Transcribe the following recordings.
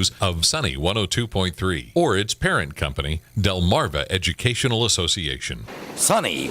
news of Sunny 102.3 or its parent company, Delmarva Educational Association. Sunny.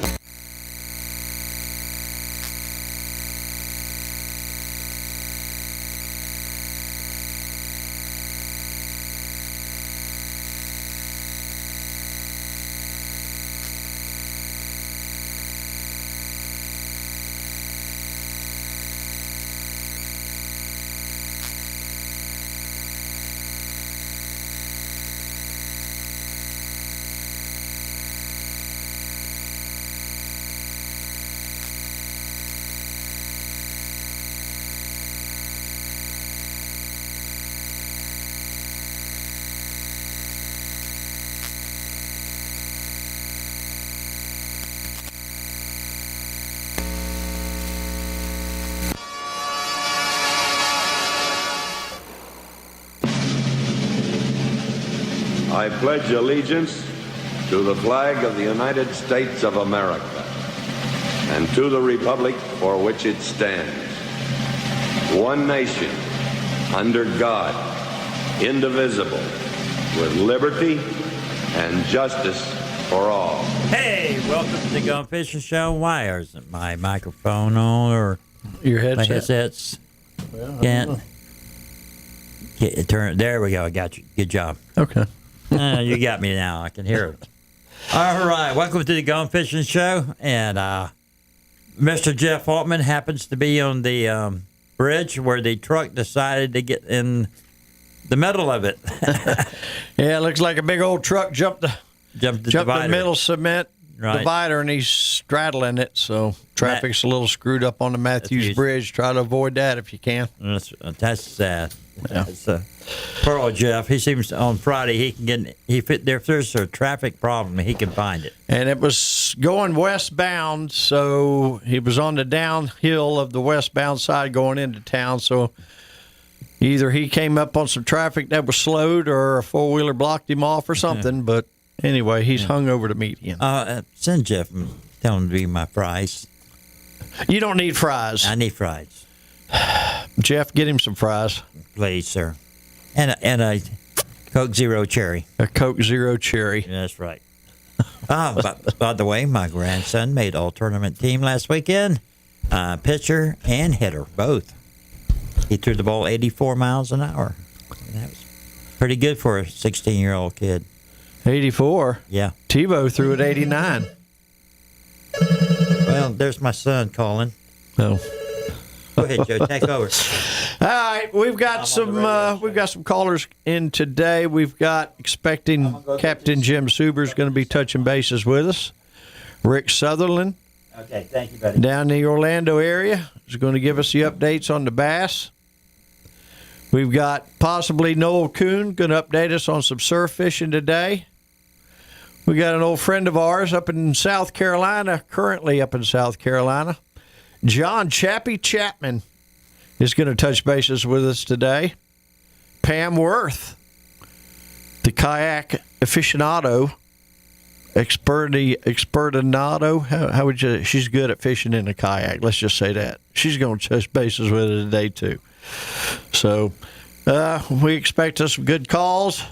I pledge allegiance to the flag of the United States of America and to the republic for which it stands, one nation, under God, indivisible, with liberty and justice for all. Hey, welcome to the Gone Fishing Show. Why isn't my microphone on or your my headsets? Can't get it turned. There we go. I got you. Good job. Okay. You got me now. I can hear it. All right. Welcome to the Gone Fishing Show. And Mr. Jeff Altman happens to be on the bridge where the truck decided to get in the middle of it. Yeah, it looks like a big old truck jumped the middle cement divider, and he's straddling it. So traffic's a little screwed up on the Matthews Bridge. Try to avoid that if you can. That's sad. Yeah. Poor old Jeff. He seems on Friday he can get if there's a traffic problem he can find it. And it was going westbound, so he was on the downhill of the westbound side going into town. So either he came up on some traffic that was slowed, or a four-wheeler blocked him off, or something. Yeah. But anyway, he's hung over the median. Send Jeff and tell him to be my fries. You don't need fries. I need fries. Jeff, get him some fries. Please, sir. And a Coke Zero Cherry. A Coke Zero Cherry. That's right. By the way, my grandson made all-tournament team last weekend. Pitcher and hitter, both. He threw the ball 84 miles an hour. That was pretty good for a 16-year-old kid. 84? Yeah. Tebow threw at 89. Well, there's my son calling. Oh. Go ahead, Joe. Take over. All right, we've got some callers in today. We've got expecting Captain Jim Suber's going to be touching bases with us. Rick Sutherland. Okay, thank you, buddy. Down in the Orlando area is going to give us the updates on the bass. We've got possibly Noel Kuhn going to update us on some surf fishing today. We got an old friend of ours up in South Carolina, currently up in South Carolina. John Chappie Chapman is going to touch bases with us today. Pam Worth, the kayak aficionado, expertinado. How would you? She's good at fishing in a kayak. Let's just say that. She's going to touch bases with us today too. So we expect us some good calls.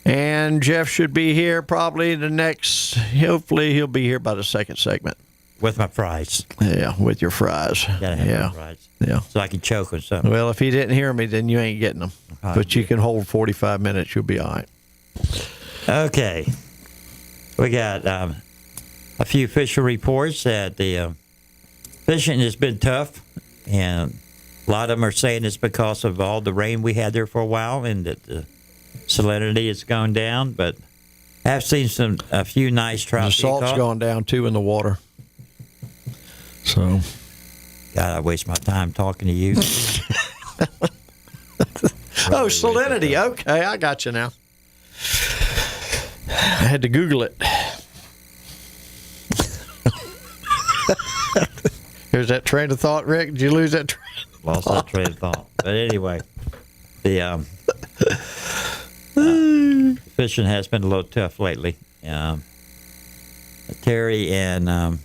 And Jeff should be here probably hopefully he'll be here by the second segment. With my fries. Yeah, with your fries. Gotta have my fries. Yeah. So I can choke on something. Well, if you didn't hear me, then you ain't getting them. But you can hold 45 minutes. You'll be all right. Okay. We got a few fishing reports that the fishing has been tough. And a lot of them are saying it's because of all the rain we had there for a while and that the salinity has gone down. But I've seen a few nice trout. The salt's gone down, too, in the water. So, God, I waste my time talking to you. salinity. Okay, I got you now. I had to Google it. Here's that train of thought, Rick. Did you lose that train of thought? Lost that train of thought. But anyway, the fishing has been a little tough lately. Terry and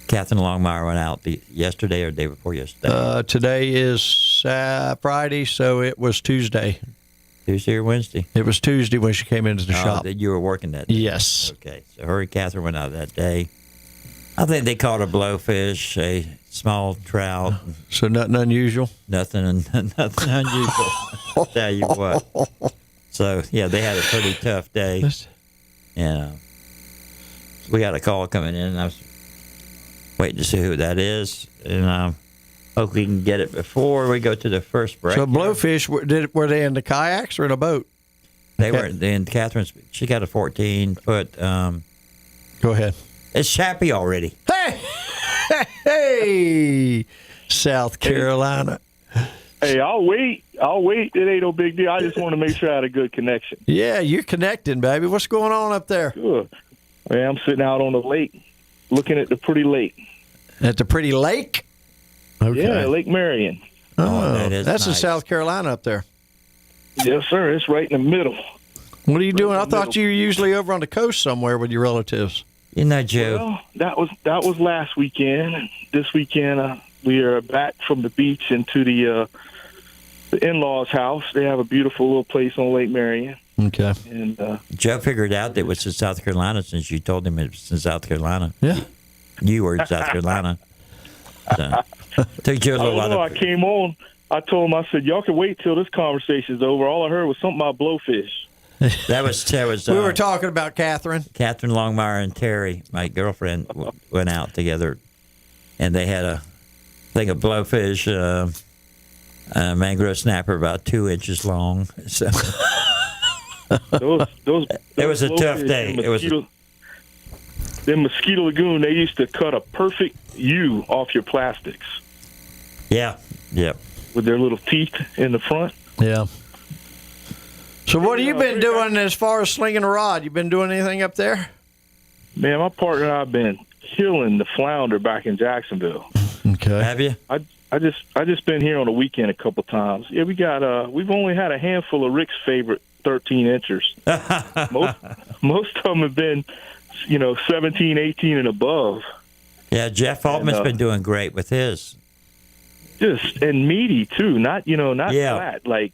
Catherine Longmire went out yesterday or the day before yesterday. Today is Friday, so it was Tuesday. Tuesday or Wednesday? It was Tuesday when she came into the shop. That you were working that day. Yes. Okay, so her and Catherine went out that day. I think they caught a blowfish, a small trout. So nothing unusual? Nothing unusual. I'll tell you what. So, yeah, they had a pretty tough day. And we got a call coming in, and I was waiting to see who that is. And hope we can get it before we go to the first break. So blowfish, were they in the kayaks or in a boat? They were in Catherine's. She got a 14-foot. Go ahead. It's Chappie already. Hey, South Carolina. Hey, I'll wait. It ain't no big deal. I just want to make sure I had a good connection. Yeah, you're connecting, baby. What's going on up there? Good. Man, I'm sitting out on the lake, looking at the pretty lake. At the pretty lake? Okay. Yeah, Lake Marion. Oh, that is that's in nice. South Carolina up there. Yes, sir. It's right in the middle. What are you doing? I in the thought middle. you were usually over on the coast somewhere with your relatives. You know, Joe. Well, that was last weekend. This weekend, we are back from the beach into the in-laws' house. They have a beautiful little place on Lake Marion. Okay. And Joe figured out that it was in South Carolina since you told him it was in South Carolina. Yeah. You were in South Carolina. So, took Joe a I little don't know. I while. came on. I told him, I said, y'all can wait till this conversation's over. All I heard was something about blowfish. That was We were talking about Catherine. Catherine Longmire and Terry, my girlfriend, went out together, and they had a thing of blowfish, a mangrove snapper about 2 inches long. So Those it was a tough blowfish day. in It was. In Mosquito Lagoon, they used to cut a perfect U off your plastics Yeah. Yep. with their little teeth in the front. Yeah. So what have you been doing as far as slinging a rod? You been doing anything up there? Man, my partner and I have been killing the flounder back in Jacksonville. Okay. Have you? I just been here on the weekend a couple times. Yeah, we've only had a handful of Rick's favorite 13 inchers. most of them have been, 17, 18 and above. Yeah, Jeff Altman's And, been doing great with his. And meaty too, not flat. Like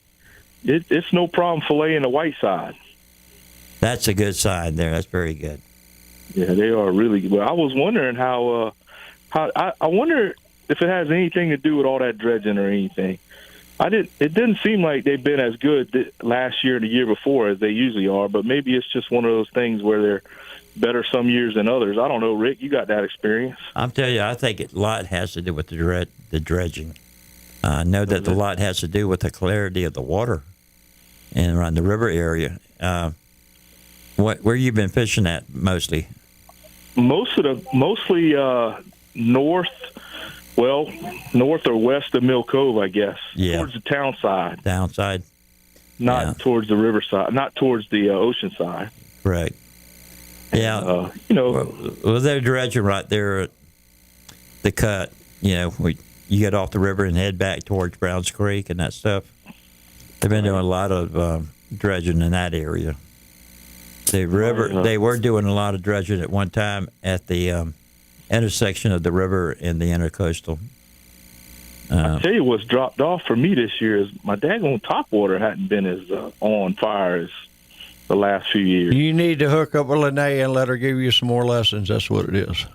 it's no problem filleting the white side. That's a good sign there. That's very good. Yeah, they are really good. Well, I was wondering how I wonder if it has anything to do with all that dredging or anything. It didn't seem like they've been as good last year and the year before as they usually are, but maybe it's just one of those things where they're better some years than others. I don't know, Rick. You got that experience. I'm telling you, I think a lot has to do with the dredging. I know that a lot has to do with the clarity of the water and around the river area. Where you been fishing at mostly? Mostly north or west of Mill Cove, I guess. Yeah. Towards the town side, Downside? not towards the river side, not towards the ocean side. Correct. Yeah. Well, they're dredging right there at the cut. You get off the river and head back towards Browns Creek and that stuff. They've been doing a lot of dredging in that area. The river, they were doing a lot of dredging at one time at the intersection of the river and the intercoastal. I tell you what's dropped off for me this year is my daggone topwater hadn't been as on fire as the last few years. You need to hook up with Lene and let her give you some more lessons. That's what it is.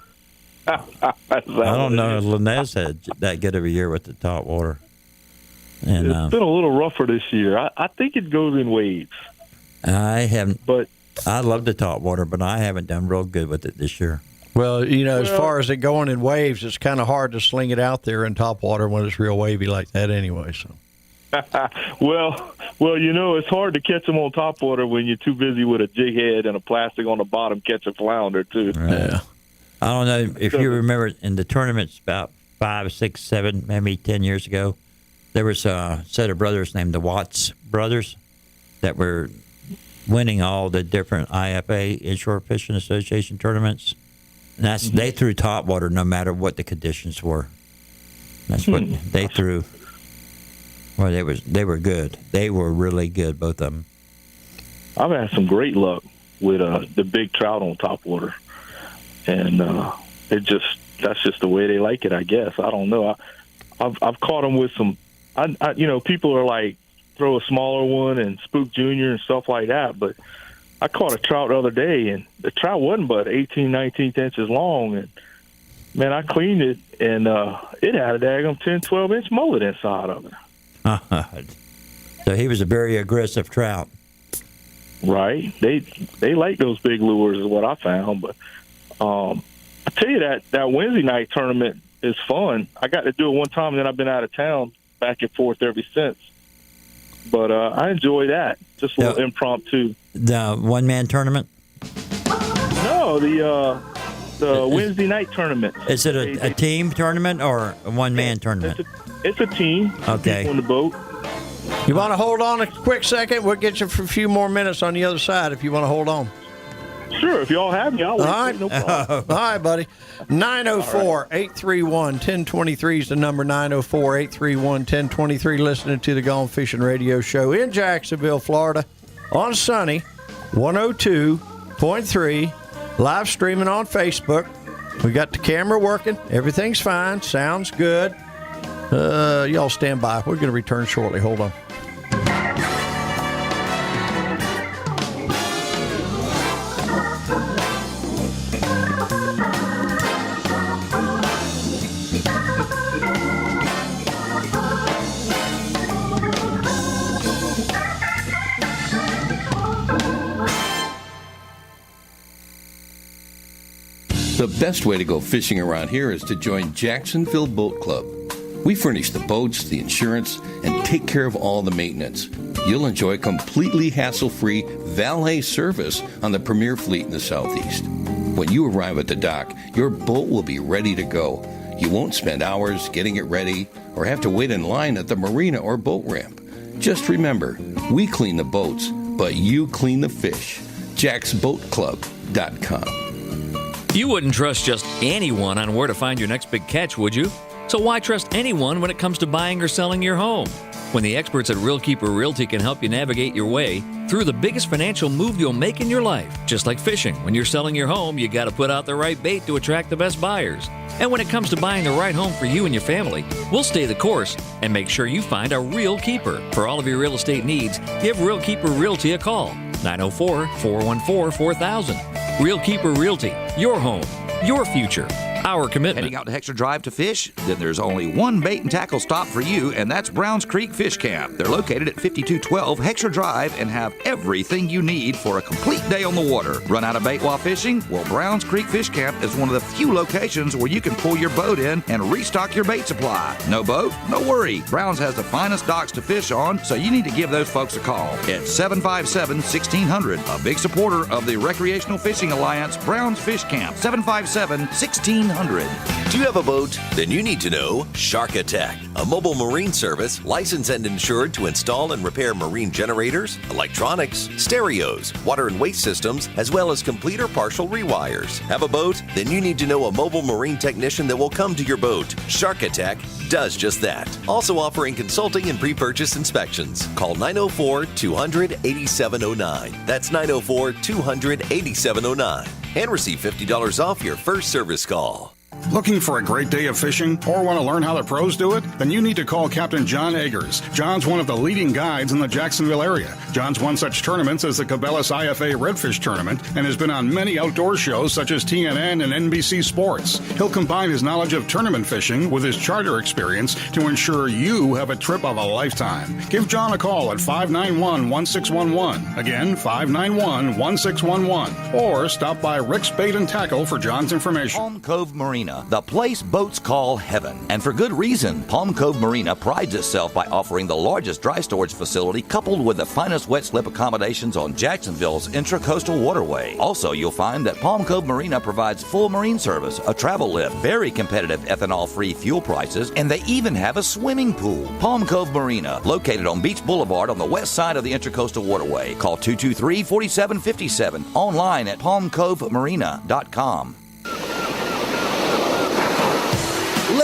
I don't know. Linez had that good of a year with the top water. And It's been a little rougher this year. I think it goes in waves. I haven't. But I love the top water, but I haven't done real good with it this year. Well, as far as it going in waves, it's kind of hard to sling it out there in top water when it's real wavy like that anyway. So. well, it's hard to catch them on top water when you're too busy with a jig head and a plastic on the bottom catch a flounder too. Right. Yeah. I don't know if you remember in the tournaments about 5, 6, 7, maybe 10 years ago, there was a set of brothers named the Watts brothers that were winning all the different IFA, Inshore Fishing Association tournaments. And they threw top water no matter what the conditions were. That's what they threw. Well, they were good. They were really good, both of them. I've had some great luck with the big trout on top water, and that's just the way they like it, I guess. I don't know. I've caught them with some. People are like, throw a smaller one and spook junior and stuff like that. But I caught a trout the other day, and the trout wasn't but 18, 19 inches long. And, man, I cleaned it, and it had a daggum 10, 12-inch mullet inside of it. So he was a very aggressive trout. Right. They like those big lures is what I found. But I tell you, that Wednesday night tournament is fun. I got to do it one time, and then I've been out of town back and forth ever since. But I enjoy that. Just a little impromptu. The one-man tournament? No, the Wednesday night tournament. Is it a team tournament or a one-man tournament? It's a team. Okay. People on the boat. You want to hold on a quick second? We'll get you for a few more minutes on the other side if you want to hold on. Sure, if y'all have me, I'll wait. All right. No problem. All right, buddy. 904-831-1023 is the number, 904-831-1023. Listening to the Gone Fishing Radio Show in Jacksonville, Florida, on Sunny 102.3, live streaming on Facebook. We got the camera working. Everything's fine. Sounds good. Y'all stand by. We're going to return shortly. Hold on. The best way to go fishing around here is to join Jacksonville Boat Club. We furnish the boats, the insurance, and take care of all the maintenance. You'll enjoy completely hassle-free valet service on the premier fleet in the Southeast. When you arrive at the dock, your boat will be ready to go. You won't spend hours getting it ready or have to wait in line at the marina or boat ramp. Just remember, we clean the boats, but you clean the fish. JacksBoatClub.com. You wouldn't trust just anyone on where to find your next big catch, would you? So why trust anyone when it comes to buying or selling your home? When the experts at Real Keeper Realty can help you navigate your way through the biggest financial move you'll make in your life. Just like fishing, when you're selling your home, you got to put out the right bait to attract the best buyers. And when it comes to buying the right home for you and your family, we'll stay the course and make sure you find a real keeper. For all of your real estate needs, give Real Keeper Realty a call. 904-414-4000. Real Keeper Realty. Your home. Your future. Our commitment. Heading out to Hexer Drive to fish? Then there's only one bait and tackle stop for you, and that's Browns Creek Fish Camp. They're located at 5212 Hexer Drive and have everything you need for a complete day on the water. Run out of bait while fishing? Well, Browns Creek Fish Camp is one of the few locations where you can pull your boat in and restock your bait supply. No boat? No worry. Browns has the finest docks to fish on, so you need to give those folks a call. It's 757-1600, a big supporter of the Recreational Fishing Alliance Browns Fish Camp. 757-1600. Do you have a boat? Then you need to know Shark Attack, a mobile marine service licensed and insured to install and repair marine generators, electronics, stereos, water and waste systems, as well as complete or partial rewires. Have a boat? Then you need to know a mobile marine technician that will come to your boat. Shark Attack does just that. Also offering consulting and pre-purchase inspections. Call 904-200-8709. That's 904-200-8709. And receive $50 off your first service call. Looking for a great day of fishing or want to learn how the pros do it? Then you need to call Captain John Eggers. John's one of the leading guides in the Jacksonville area. John's won such tournaments as the Cabela's IFA Redfish Tournament and has been on many outdoor shows such as TNN and NBC Sports. He'll combine his knowledge of tournament fishing with his charter experience to ensure you have a trip of a lifetime. Give John a call at 591-1611. Again, 591-1611. Or stop by Rick's Bait and Tackle for John's information. Palm Cove Marina, the place boats call heaven. And for good reason. Palm Cove Marina prides itself by offering the largest dry storage facility coupled with the finest wet slip accommodations on Jacksonville's intracoastal waterway. Also, you'll find that Palm Cove Marina provides full marine service, a travel lift, very competitive ethanol-free fuel prices, and they even have a swimming pool. Palm Cove Marina, located on Beach Boulevard on the west side of the intracoastal waterway. Call 223-4757. Online at palmcovemarina.com.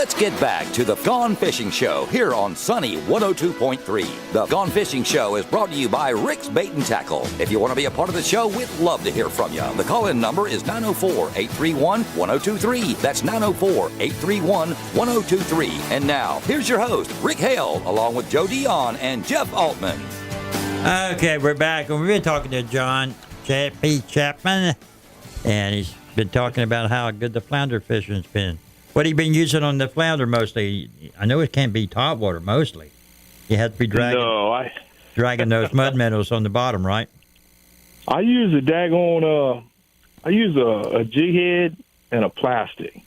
Let's get back to the Gone Fishing Show here on Sunny 102.3. The Gone Fishing Show is brought to you by Rick's Bait and Tackle. If you want to be a part of the show, we'd love to hear from you. The call-in number is 904-831-1023. That's 904-831-1023. And now, here's your host, Rick Hale, along with Joe Dion and Jeff Altman. Okay, we're back, and we've been talking to John P. Chapman, and he's been talking about how good the flounder fishing's been. What have you been using on the flounder mostly? I know it can't be topwater mostly. You have to be dragging those mud minnows on the bottom, right? I use a daggone, I use a jig head and a plastic.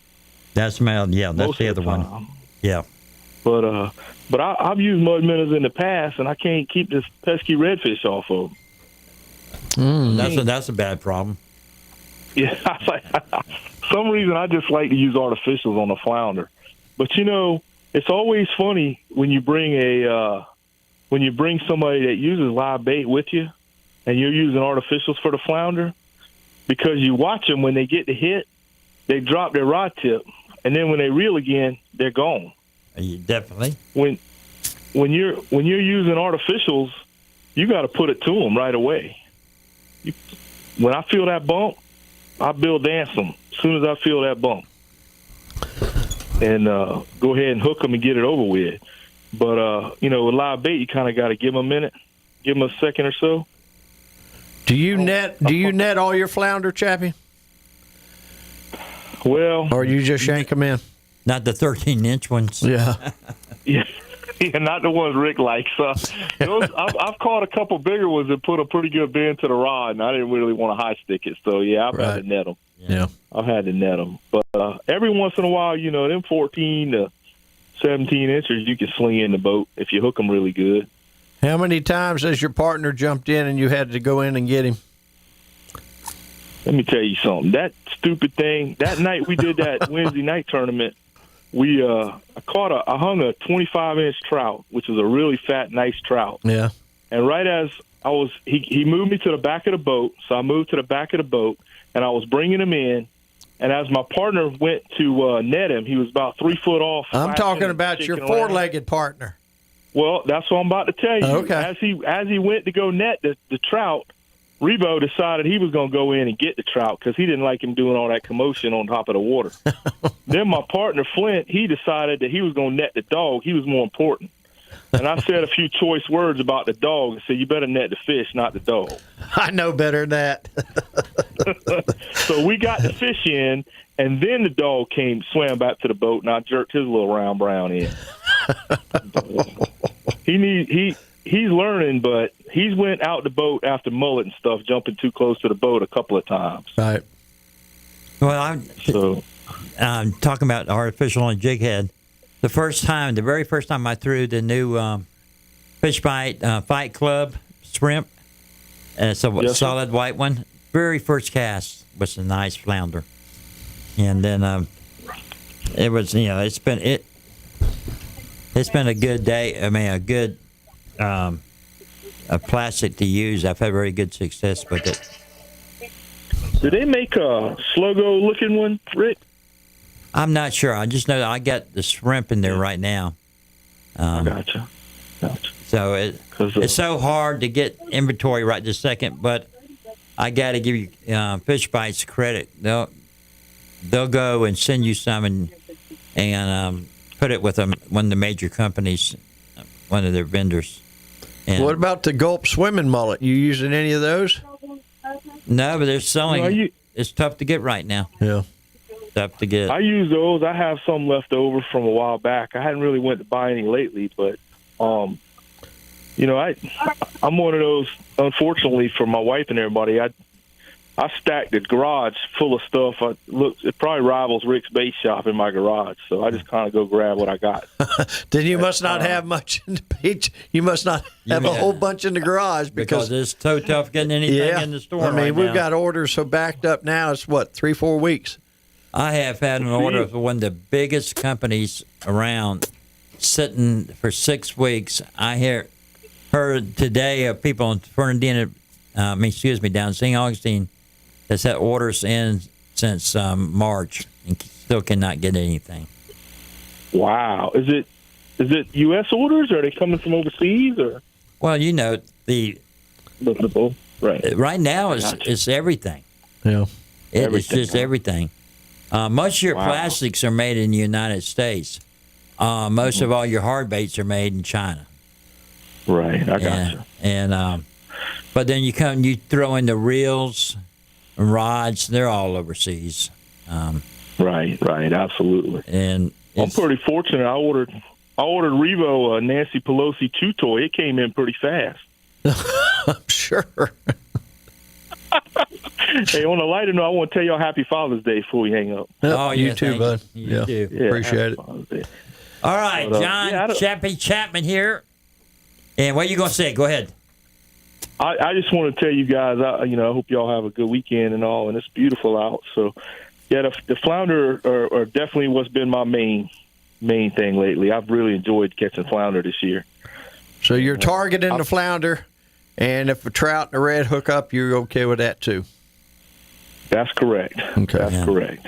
That's that's the other one. Yeah. But I've used mud minnows in the past, and I can't keep this pesky redfish off of them. That's a bad problem. Yeah, some reason I just like to use artificials on the flounder. But it's always funny when you bring somebody that uses live bait with you, and you're using artificials for the flounder, because you watch them when they get the hit, they drop their rod tip, and then when they reel again, they're gone. Definitely. When you're using artificials, you got to put it to them right away. When I feel that bump, I bill dance them as soon as I feel that bump, and go ahead and hook them and get it over with. But with live bait, you kind of got to give them a minute, give them a second or so. Do you net all your flounder, Chappie? Well, or you just yank them in? Not the 13-inch ones. Yeah. Yeah, not the ones Rick likes. I've caught a couple bigger ones that put a pretty good bend to the rod, and I didn't really want to high stick it. So, yeah, I've had to net them. Yeah. I've had to net them. But every once in a while, them 14 to 17 inches, you can sling in the boat if you hook them really good. How many times has your partner jumped in and you had to go in and get him? Let me tell you something. That stupid thing, that night we did that Wednesday night tournament, I hung a 25-inch trout, which was a really fat, nice trout. Yeah. And right as he moved me to the back of the boat, so I moved to the back of the boat, and I was bringing him in. And as my partner went to net him, he was about 3 foot off. I'm talking about your four-legged partner. Well, that's what I'm about to tell you. Okay. As he went to go net the trout, Rebo decided he was going to go in and get the trout because he didn't like him doing all that commotion on top of the water. Then my partner, Flint, he decided that he was going to net the dog. He was more important. And I said a few choice words about the dog and said, you better net the fish, not the dog. I know better than that. So we got the fish in, and then the dog swam back to the boat, and I jerked his little round brown in. He's learning, but he's went out the boat after mullet and stuff, jumping too close to the boat a couple of times. Right. Well, I'm talking about artificial on jig head. The very first time I threw the new Fish Bite Fight Club shrimp, and it's a solid white one. Very first cast was a nice flounder, and then it was it's been a good day. I mean, a good a plastic to use. I've had very good success with it. Do they make a Slogo looking one, Rick? I'm not sure. I just know that I got the shrimp in there right now. Gotcha. So it's so hard to get inventory right this second, but I got to give you Fish Bites credit. They'll go and send you some and put it with one of the major companies, one of their vendors. And what about the Gulp swimming mullet? You using any of those? No, but they're selling. It's tough to get right now. Yeah. Tough to get. I use those. I have some left over from a while back. I hadn't really went to buy any lately, but I'm one of those. Unfortunately for my wife and everybody, I stacked the garage full of stuff. It probably rivals Rick's bait shop in my garage, so I just kind of go grab what I got. Then you must not have much in the beach. You must not have a whole bunch in the garage because it's so tough getting anything in the store. I mean, we've got orders so backed up now. It's 3-4 weeks. I have had an order for one of the biggest companies around sitting for 6 weeks. I heard today of people in Fernandina, down in St. Augustine, that's had orders in since March and still cannot get anything. Wow. Is it U.S. orders, or are they coming from overseas? Or Well, you know, the right. right now Gotcha. it's everything. Yeah. It's Everything, just huh? everything. Most of your Wow. plastics are made in the United States. Most of all your hard baits are made in China. Right. I got you. But then you throw in the reels and rods. They're all overseas. Right. Absolutely. And I'm it's- pretty fortunate. I ordered Revo Nancy Pelosi 2 toy. It came in pretty fast. I'm sure. Hey, on a lighter note, I want to tell y'all Happy Father's Day before we hang up. Oh, you yeah, too, thank bud. you. You too. Yeah, Appreciate Happy it. Father's Day. All right, But, John yeah, I don't- Chappie Chapman here. And what are you going to say? Go ahead. I just want to tell you guys, I hope y'all have a good weekend and all, and it's beautiful out. So, yeah, the flounder are definitely what's been my main thing lately. I've really enjoyed catching flounder this year. So you're targeting the flounder, and if a trout and a red hook up, you're okay with that too. That's correct. Okay. That's Yeah. correct.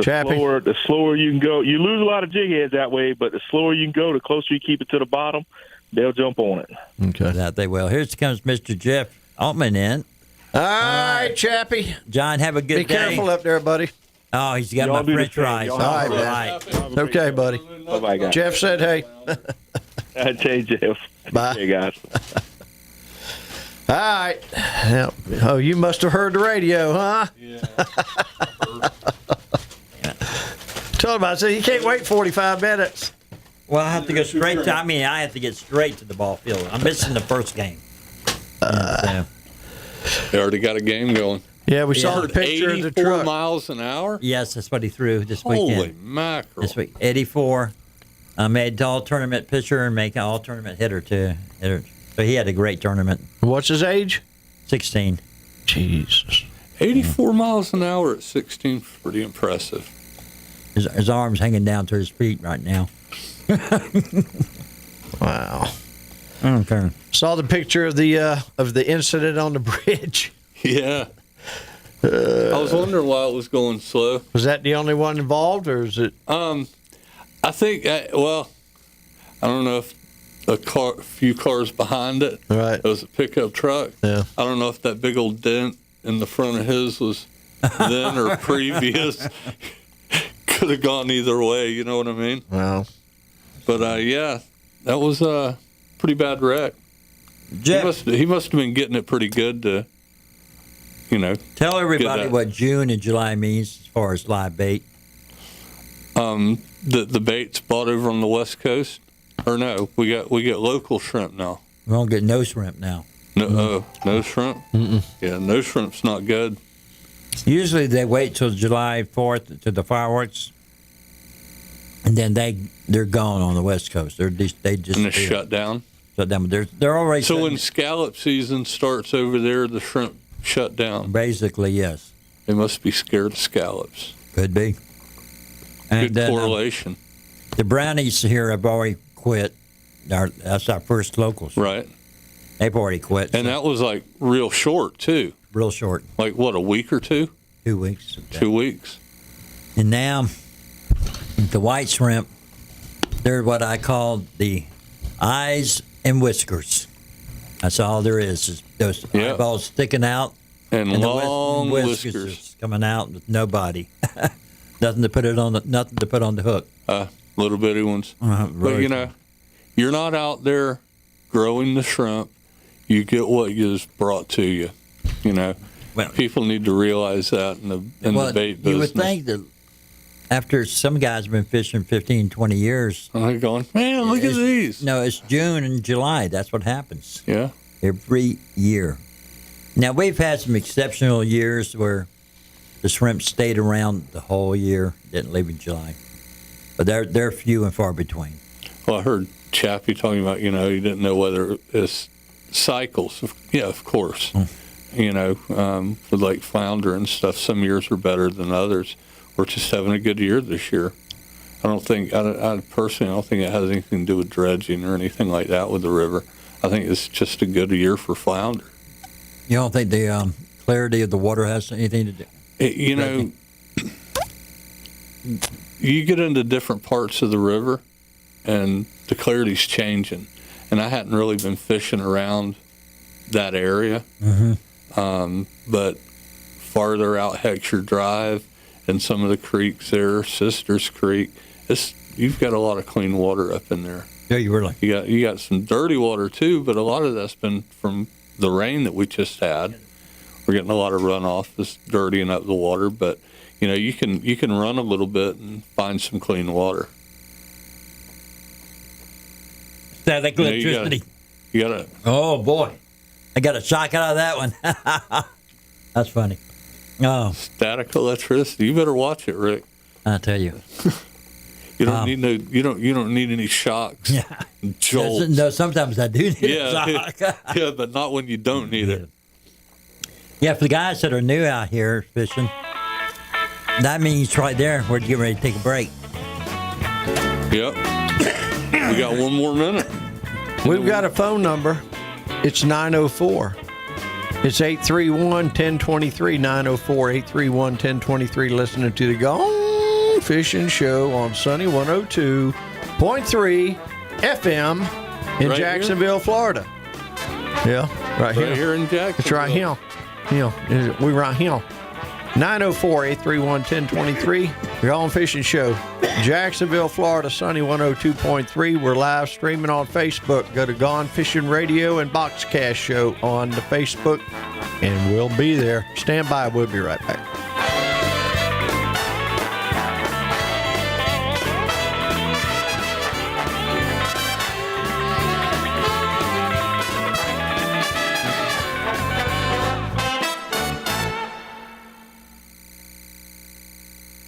Chappie? The slower you can go, you lose a lot of jig heads that way, but the slower you can go, the closer you keep it to the bottom, they'll jump on it. Okay. That they will. Here comes Mr. Jeff Altman in. All right, Chappie. John, have a good Be day. careful up there, buddy. Oh, he's got Y'all my do the French same. fries. Y'all All right, All man. right. Okay, buddy. Bye-bye, guys. Jeff said, "Hey." I tell you, Jeff. Bye. Hey, guys. All right. Yeah. Oh, you must have heard the radio, huh? Yeah. Told him, I said, you can't wait 45 minutes. Well, I have to go straight to. I have to get straight to the ball field. I'm missing the first game. So, They already got a game going. Yeah, we saw the picture of the 84 truck. miles an hour? yes, that's what he threw this weekend. Holy mackerel. This week, 84. Made all tournament pitcher and make all tournament hitter too. So he had a great tournament. What's his age? 16. Jesus. 84 miles an hour at 16 is pretty impressive. His arms hanging down to his feet right now. Wow. Okay. Saw the picture of the incident on the bridge. Yeah. I was wondering why it was going slow. Was that the only one involved, or is it? I think, I don't know if a few cars behind it. Right. It was a pickup truck. Yeah. I don't know if that big old dent in the front of his was then or previous. Could have gone either way, you know what I mean? Wow. But, yeah, that was a pretty bad wreck. Jeff, He must have been getting it pretty good to, tell everybody that. what June and July means as far as live bait. the bait's bought over on the West Coast. Or no, we get local shrimp now. We don't get no shrimp now. No, no shrimp. Yeah, no shrimp's not good. Usually they wait till July 4th to the fireworks, and then they're gone on the West Coast. They just And it's shut down. shut down. But they're already So when shutting- scallop season starts over there, the shrimp shut down. basically yes, They must be scared of scallops. could be. And Good then, correlation, the brownies here have already quit. That's our first locals. right? They've already quit. And that was like real short too. real short, Like what, a week or two? 2 weeks. 2 weeks. And now the white shrimp, they're what I call the eyes and whiskers. That's all there is those Yeah. eyeballs sticking out And and long the whiskers. just coming out with no body. Nothing to put on the hook. Little bitty ones. Uh-huh, But really. you're not out there growing the shrimp. You get what is brought to you. Well, People need to realize that in the bait business. you would think that after some guys have been fishing 15, 20 years. I'm going, man, look at these. No, it's June and July. That's what happens Yeah. every year. Now, we've had some exceptional years where the shrimp stayed around the whole year, didn't leave in July. But they're few and far between. Well, I heard Chappie talking about, he didn't know whether it's cycles. Yeah, of course. With like flounder and stuff, some years are better than others. We're just having a good year this year. I personally don't think it has anything to do with dredging or anything like that with the river. I think it's just a good year for flounder. You don't think the clarity of the water has anything to do? you get into different parts of the river, and the clarity's changing. And I hadn't really been fishing around that area. But farther out Heckscher Drive and some of the creeks there, Sisters Creek, you've got a lot of clean water up in there. Yeah, you really. You got some dirty water too, but a lot of that's been from the rain that we just had. We're getting a lot of runoff that's dirtying up the water, but you can run a little bit and find some clean water. Static electricity. You gotta. Oh boy, I got a shock out of that one. That's funny. Oh, Static electricity. You better watch it, Rick. I tell you. You don't need you don't need any shocks. Yeah. Jolts. No, sometimes I do need a shock. Yeah, but not when you don't need it. Yeah, for the guys that are new out here fishing, that means right there we're getting ready to take a break. Yep. We got one more minute. We've got a phone number. It's 904. It's 831-1023, 904-831-1023. Listening to the Gone Fishing Show on Sunny 102.3 FM in Right Jacksonville, Florida. Yeah, right here. Right here in Jacksonville. It's right here. Yeah, we right here. 904-831-1023. The Gone Fishing Show. Jacksonville, Florida, Sunny 102.3. We're live streaming on Facebook. Go to Gone Fishing Radio and Boxcast Show on the Facebook, and we'll be there. Stand by. We'll be right back.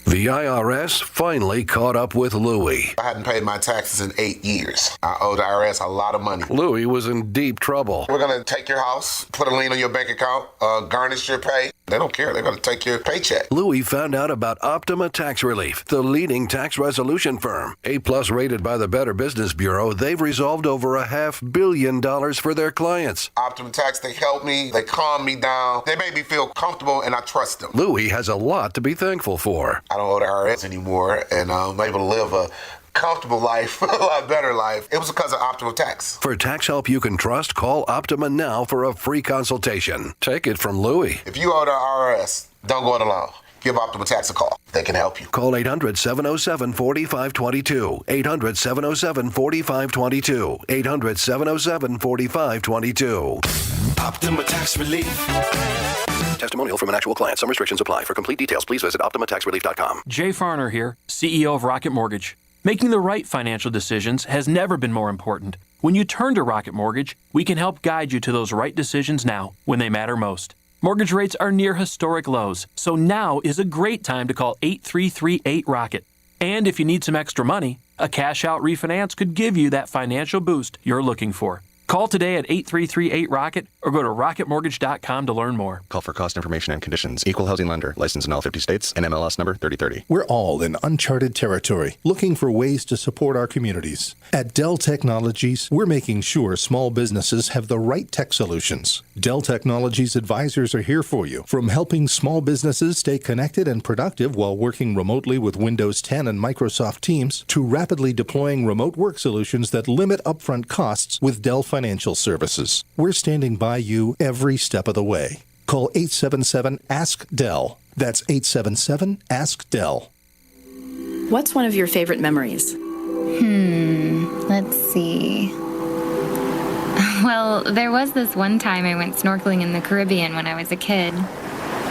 The IRS finally caught up with Louie. I hadn't paid my taxes in 8 years. I owe the IRS a lot of money. Louie was in deep trouble. We're going to take your house, put a lien on your bank account, garnish your pay. They don't care. They're going to take your paycheck. Louie found out about Optima Tax Relief, the leading tax resolution firm. A-plus rated by the Better Business Bureau, they've resolved over $500 million for their clients. Optima Tax, they help me. They calm me down. They make me feel comfortable, and I trust them. Louie has a lot to be thankful for. I don't owe the IRS anymore, and I'm able to live a comfortable life, a lot better life. It was because of Optima Tax. For tax help you can trust, call Optima now for a free consultation. Take it from Louie. If you owe the IRS, don't go it alone. Give Optima Tax a call. They can help you. Call 800-707-4522. 800-707-4522. 800-707-4522. Optima Tax Relief. Testimonial from an actual client. Some restrictions apply. For complete details, please visit OptimaTaxRelief.com. Jay Farner here, CEO of Rocket Mortgage. Making the right financial decisions has never been more important. When you turn to Rocket Mortgage, we can help guide you to those right decisions now, when they matter most. Mortgage rates are near historic lows, so now is a great time to call 8338-ROCKET. And if you need some extra money, a cash-out refinance could give you that financial boost you're looking for. Call today at 8338-ROCKET or go to rocketmortgage.com to learn more. Call for cost information and conditions. Equal housing lender. Licensed in all 50 states. And MLS number 3030. We're all in uncharted territory, looking for ways to support our communities. At Dell Technologies, we're making sure small businesses have the right tech solutions. Dell Technologies advisors are here for you, from helping small businesses stay connected and productive while working remotely with Windows 10 and Microsoft Teams, to rapidly deploying remote work solutions that limit upfront costs with Dell Financial Services. We're standing by you every step of the way. Call 877-ASK-DELL. That's 877-ASK-DELL. What's one of your favorite memories? Let's see. Well, there was this one time I went snorkeling in the Caribbean when I was a kid.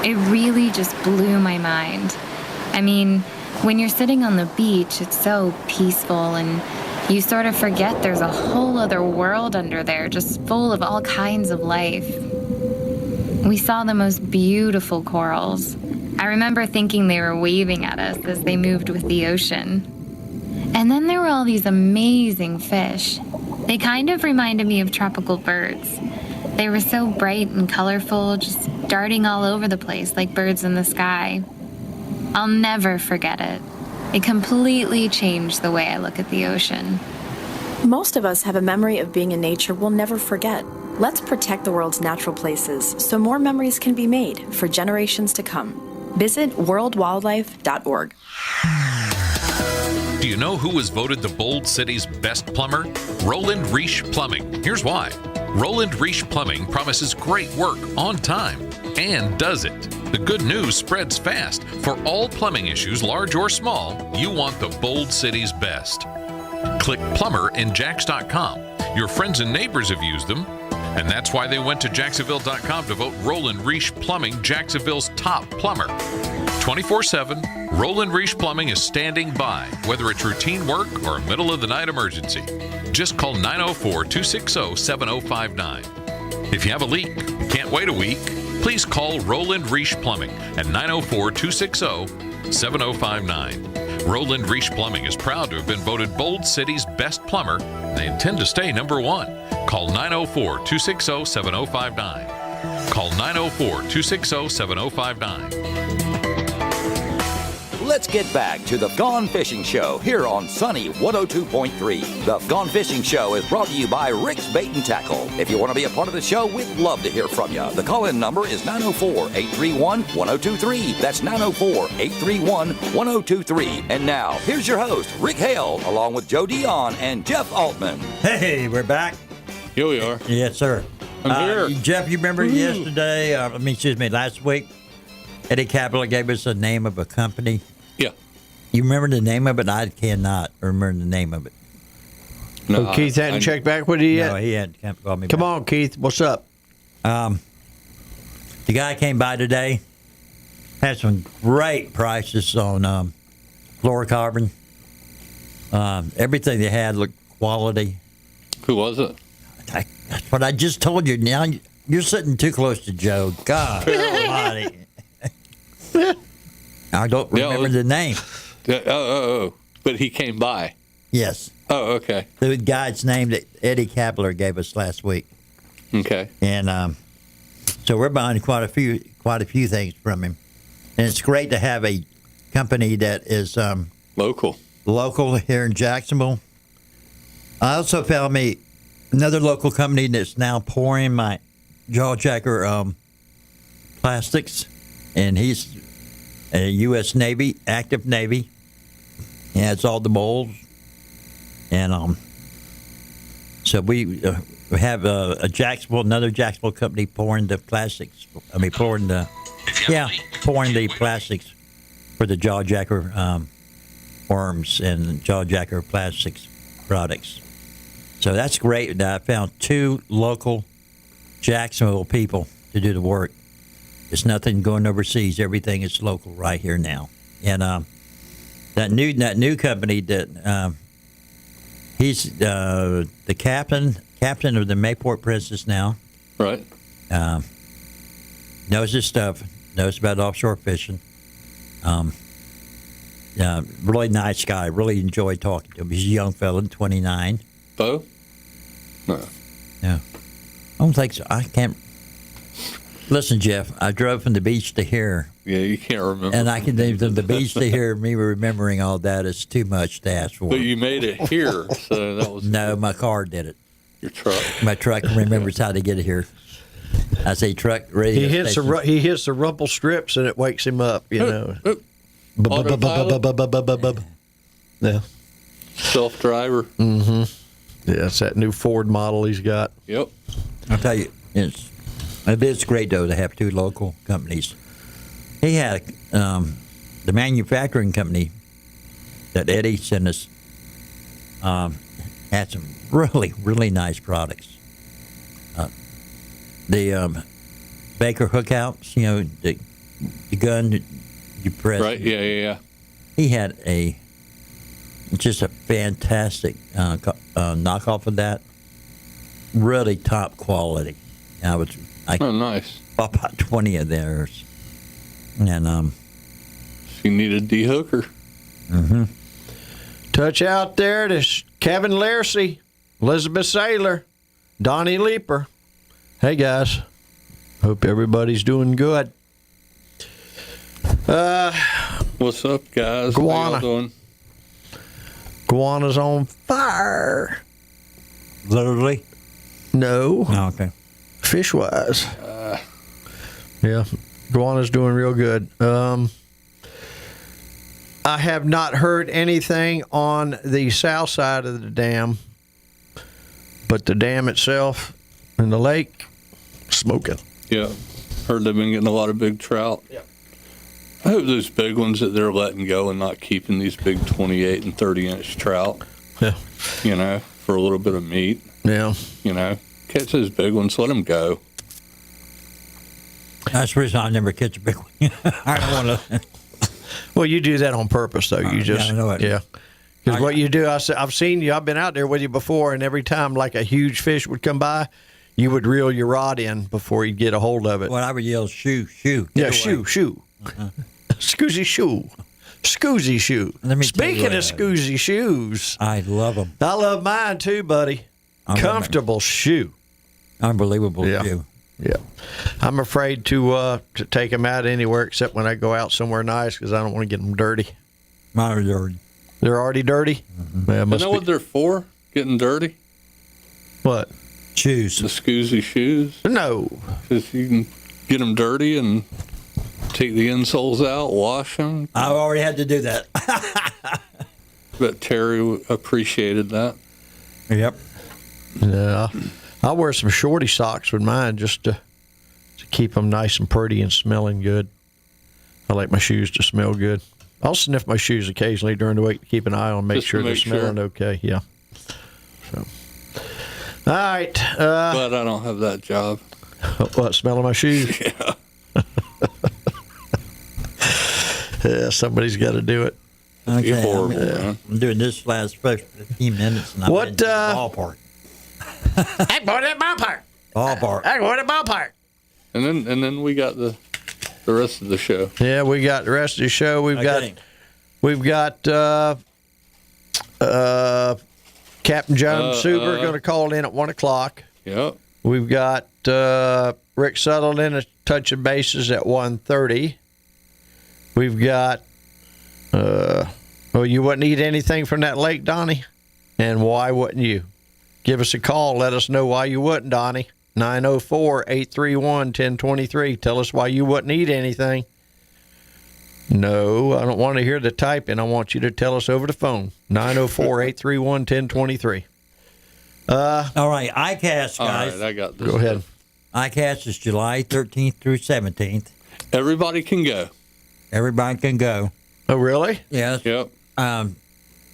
It really just blew my mind. I mean, when you're sitting on the beach, it's so peaceful, and you sort of forget there's a whole other world under there, just full of all kinds of life. We saw the most beautiful corals. I remember thinking they were waving at us as they moved with the ocean. And then there were all these amazing fish. They kind of reminded me of tropical birds. They were so bright and colorful, just darting all over the place like birds in the sky. I'll never forget it. It completely changed the way I look at the ocean. Most of us have a memory of being in nature we'll never forget. Let's protect the world's natural places so more memories can be made for generations to come. Visit worldwildlife.org. Do you know who was voted the Bold City's best plumber? Roland Reich Plumbing. Here's why. Roland Reich Plumbing promises great work on time and does it. The good news spreads fast. For all plumbing issues, large or small, you want the Bold City's best. Click plumberandjacks.com. Your friends and neighbors have used them, and that's why they went to Jacksonville.com to vote Roland Reich Plumbing Jacksonville's top plumber. 24/7, Roland Reich Plumbing is standing by, whether it's routine work or a middle-of-the-night emergency. Just call 904-260-7059. If you have a leak, can't wait a week, please call Roland Reich Plumbing at 904-260-7059. Roland Reich Plumbing is proud to have been voted Bold City's best plumber, and they intend to stay number one. Call 904-260-7059. Call 904-260-7059. Let's get back to the Gone Fishing Show here on Sunny 102.3. The Gone Fishing Show is brought to you by Rick's Bait and Tackle. If you want to be a part of the show, we'd love to hear from you. The call-in number is 904-831-1023. That's 904-831-1023. And now, here's your host, Rick Hale, along with Joe Dion and Jeff Altman. Hey, we're back. Here we are. Yes, sir. I'm here. Jeff, you remember yesterday, last week, Eddie Capella gave us the name of a company. Yeah. You remember the name of it? I cannot remember the name of it. No, Keith hadn't checked back with you yet? No, he hadn't called me Come back. on, Keith. What's up? The guy came by today, had some great prices on fluorocarbon. Everything they had looked quality. Who was it? That's what I just told you. Now you're sitting too close to Joe. God almighty. I don't remember the name. But he came by. Yes. Oh, okay. The guy's name that Eddie Kapler gave us last week. Okay. And so we're buying quite a few things from him, and it's great to have a company that is local here in Jacksonville. I also found me another local company that's now pouring my Jawjacker plastics, and he's a U.S. Navy, active Navy. He has all the molds, and so we have a Jacksonville, another Jacksonville company pouring the plastics. Pouring the plastics for the Jawjacker worms and Jawjacker plastics products. So that's great. I found two local Jacksonville people to do the work. It's nothing going overseas. Everything is local right here now. And that new company that he's the captain of the Mayport Princess now. Right. Knows his stuff. Knows about offshore fishing. Really nice guy. Really enjoyed talking to him. He's a young fella, 29. Bo? No. Yeah. I don't think so. I can't. Listen, Jeff, I drove from the beach to here. Yeah, you can't remember. And I can from the beach to here, me remembering all that is too much to ask for. But you made it here, so that was... No, my car did it. Your truck? My truck remembers how to get it here. I say truck radio He hits station. he hits the rumple strips and it wakes him up, you know. Yeah. Self-driver. Mm-hmm. Yeah, it's that new Ford model he's got. Yep. I'll tell you, it is great, though, to have two local companies. He had the manufacturing company that Eddie sent us had some really, really nice products. The Baker hookouts, the gun that you press. Right, yeah. He had just a fantastic knockoff of that. Really top quality. I nice. Bought about 20 of theirs. And you need a de-hooker. Mm-hmm. Touch out there to Kevin Lacey, Elizabeth Saylor, Donnie Leeper. Hey guys, hope everybody's doing good. What's up, guys? Guana. How y'all doing? Guana's on fire. Literally? No. Oh, okay. Fish wise. Yeah. Guana's doing real good. I have not heard anything on the south side of the dam, but the dam itself and the lake, smoking. Yeah. Heard they've been getting a lot of big trout. Yeah. I hope those big ones that they're letting go and not keeping these big 28 and 30-inch trout, Yeah. you know, for a little bit of meat. Yeah. You know, catch those big ones, let them go. That's the reason I never catch a big one. I don't want to. Well, you do that on purpose, though. You just, I know it. yeah. Because what you do, I've seen you, I've been out there with you before, and every time like a huge fish would come by, you would reel your rod in before you'd get a hold of it. Well, I would yell, shoo, shoo. Yeah, shoo, shoo. Scoozy shoe. Scoozy shoe. Let me tell you Speaking what, of Scoozy shoes, I love them. I love mine too, buddy. Comfortable shoe. Unbelievable Yeah. shoe. Yeah. I'm afraid to take them out anywhere except when I go out somewhere nice because I don't want to get them dirty. Mine are dirty. They're already dirty? Mm-hmm. Yeah, You know what they're for? Getting dirty? What? Shoes. The Scoozy shoes? No. Because you can get them dirty and take the insoles out, wash them. I already had to do that. But Terry appreciated that. Yep. Yeah. I wear some shorty socks with mine just to keep them nice and pretty and smelling good. I like my shoes to smell good. I'll sniff my shoes occasionally during the week to keep an eye on, make Just to sure they're make smelling sure. okay. Yeah. So, all right. But I don't have that job. What, smelling my shoes? Yeah. Yeah, somebody's got to do it. Okay, horrible, man. I'm doing this last 15 minutes, and I'm What, in the ballpark. I'm going to the ballpark. Ballpark. I'm going to the ballpark. And then we got the rest of the show. Yeah, we got the rest of the show. We've Okay. got Captain John Suber going to call in at 1:00. Yep. We've got Rick Sutherland touching bases at 1:30. We've got you wouldn't eat anything from that lake, Donnie? And why wouldn't you? Give us a call. Let us know why you wouldn't, Donnie. 904-831-1023. Tell us why you wouldn't eat anything. No, I don't want to hear the typing. I want you to tell us over the phone. 904-831-1023. All right, ICAST, All guys. right, I got this. Go ahead. ICAST is July 13th through 17th. Everybody can go. Everybody can go. Oh, really? Yes. Yep.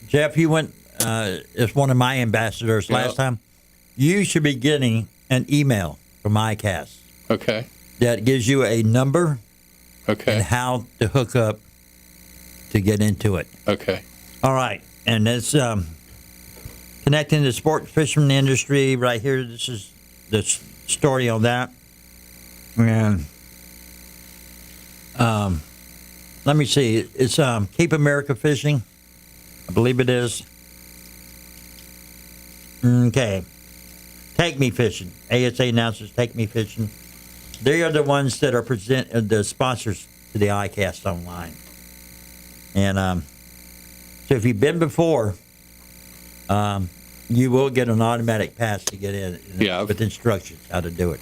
Jeff, you went as one of my ambassadors last time. You should be getting an email from ICAST Okay. that gives you a number Okay. and how to hook up to get into it. Okay. All right. And it's connecting the sport fishing industry right here. This is the story on that. And let me see. It's Keep America Fishing. I believe it is. Okay. Take Me Fishing. ASA announcers Take Me Fishing. They are the ones that are the sponsors to the ICAST online. And so if you've been before, you will get an automatic pass to get in with instructions how to do it.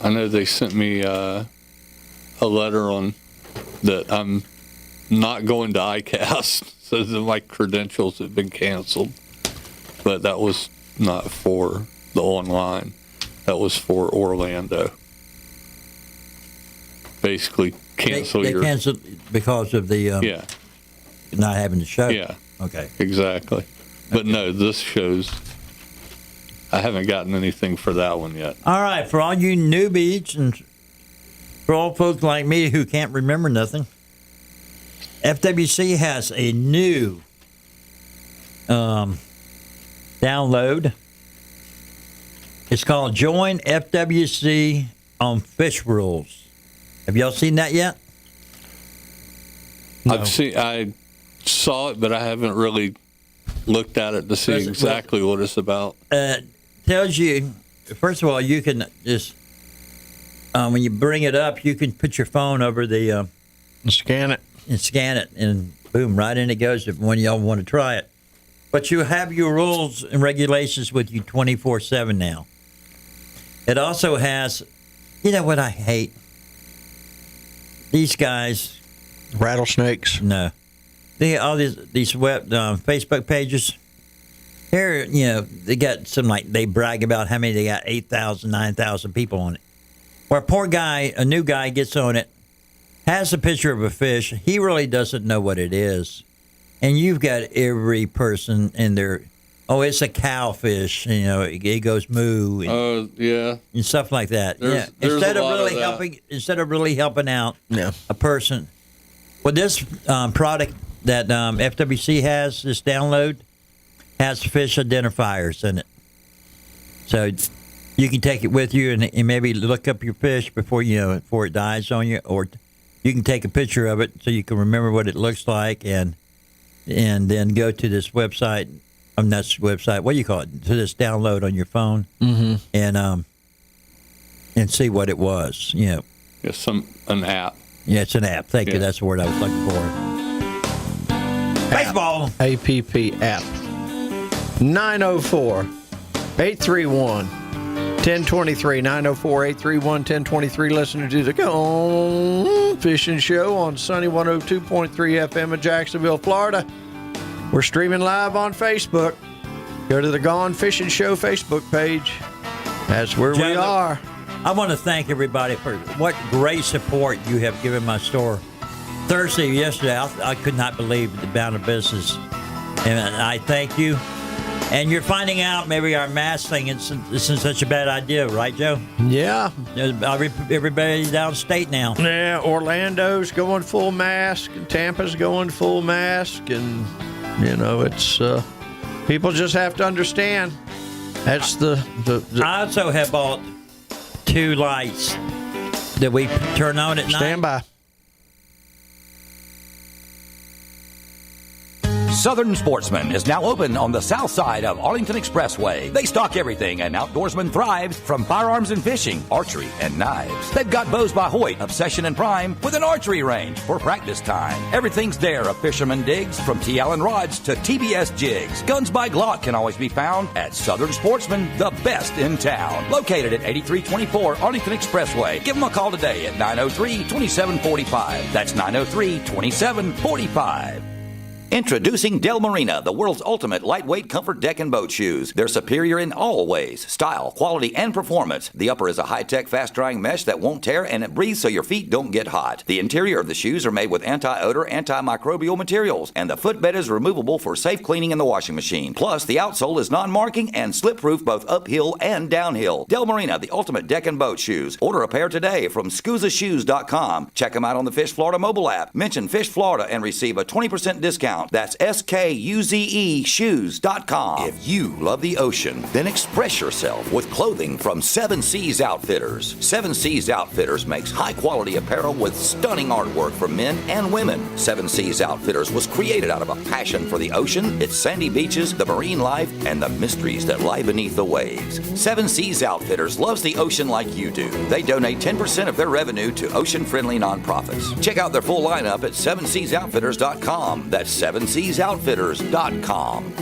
I know they sent me a letter on that I'm not going to ICAST, so that my credentials have been canceled. But that was not for the online. That was for Orlando. Basically, cancel they your... canceled because of the yeah. not having the show. Yeah. Okay. Exactly. But no, this shows... I haven't gotten anything for that one yet. All right, for all you newbies and for all folks like me who can't remember nothing, FWC has a new download. It's called Join FWC on Fish Rules. Have y'all seen that yet? No. I saw it, but I haven't really looked at it to see exactly what it's about. Tells you, first of all, you can just when you bring it up, you can put your phone over the and scan it, and boom, right in it goes. If one of y'all want to try it, but you have your rules and regulations with you 24/7 now. It also has, you know what I hate? These guys, rattlesnakes. No, all these web Facebook pages. Here, they got some they brag about how many they got 8,000, 9,000 people on it. Where a new guy gets on it, has a picture of a fish. He really doesn't know what it is, and you've got every person in there. Oh, it's a cowfish. It goes moo. And stuff like that. There's Instead a of lot really of that. helping out a person. Well, this product that FWC has, this download, has fish identifiers in it. So you can take it with you and maybe look up your fish before it dies on you, or you can take a picture of it so you can remember what it looks like, and then go to this website. Not this website. What do you call it? To this download on your phone, and see what it was. It's an app. Yeah, it's an app. Thank you. That's the word I was looking for. Baseball. APP app. 904-831-1023. 904-831-1023. Listening to the Gone Fishing Show on Sunny 102.3 FM in Jacksonville, Florida. We're streaming live on Facebook. Go to the Gone Fishing Show Facebook page. That's where we are. I want to thank everybody for what great support you have given my store. Yesterday, I could not believe the amount of business. And I thank you. And you're finding out maybe our mask thing isn't such a bad idea, right, Joe? Yeah. Everybody's downstate now. Yeah, Orlando's going full mask, and Tampa's going full mask, and it's people just have to understand. That's the I also have bought 2 lights that we turn on at night. Stand by. Southern Sportsman is now open on the south side of Arlington Expressway. They stock everything an outdoorsman thrives, from firearms and fishing, archery, and knives. They've got bows by Hoyt, Obsession, and Prime with an archery range for practice time. Everything's there a fisherman digs, from T. Allen rods to TBS jigs. Guns by Glock can always be found at Southern Sportsman, the best in town. Located at 8324 Arlington Expressway. Give them a call today at 903-2745. That's 903-2745. Introducing Del Marina, the world's ultimate lightweight comfort deck and boat shoes. They're superior in all ways: style, quality, and performance. The upper is a high-tech, fast-drying mesh that won't tear, and it breathes so your feet don't get hot. The interior of the shoes are made with anti-odor, antimicrobial materials, and the footbed is removable for safe cleaning in the washing machine. Plus, the outsole is non-marking and slip-proof both uphill and downhill. Del Marina, the ultimate deck and boat shoes. Order a pair today from ScusaShoes.com. Check them out on the Fish Florida mobile app. Mention Fish Florida and receive a 20% discount. That's SKUZE shoes.com. If you love the ocean, then express yourself with clothing from 7 Seas Outfitters. 7 Seas Outfitters makes high-quality apparel with stunning artwork for men and women. 7 Seas Outfitters was created out of a passion for the ocean, its sandy beaches, the marine life, and the mysteries that lie beneath the waves. 7 Seas Outfitters loves the ocean like you do. They donate 10% of their revenue to ocean-friendly nonprofits. Check out their full lineup at 7seasoutfitters.com. That's 7seasoutfitters.com.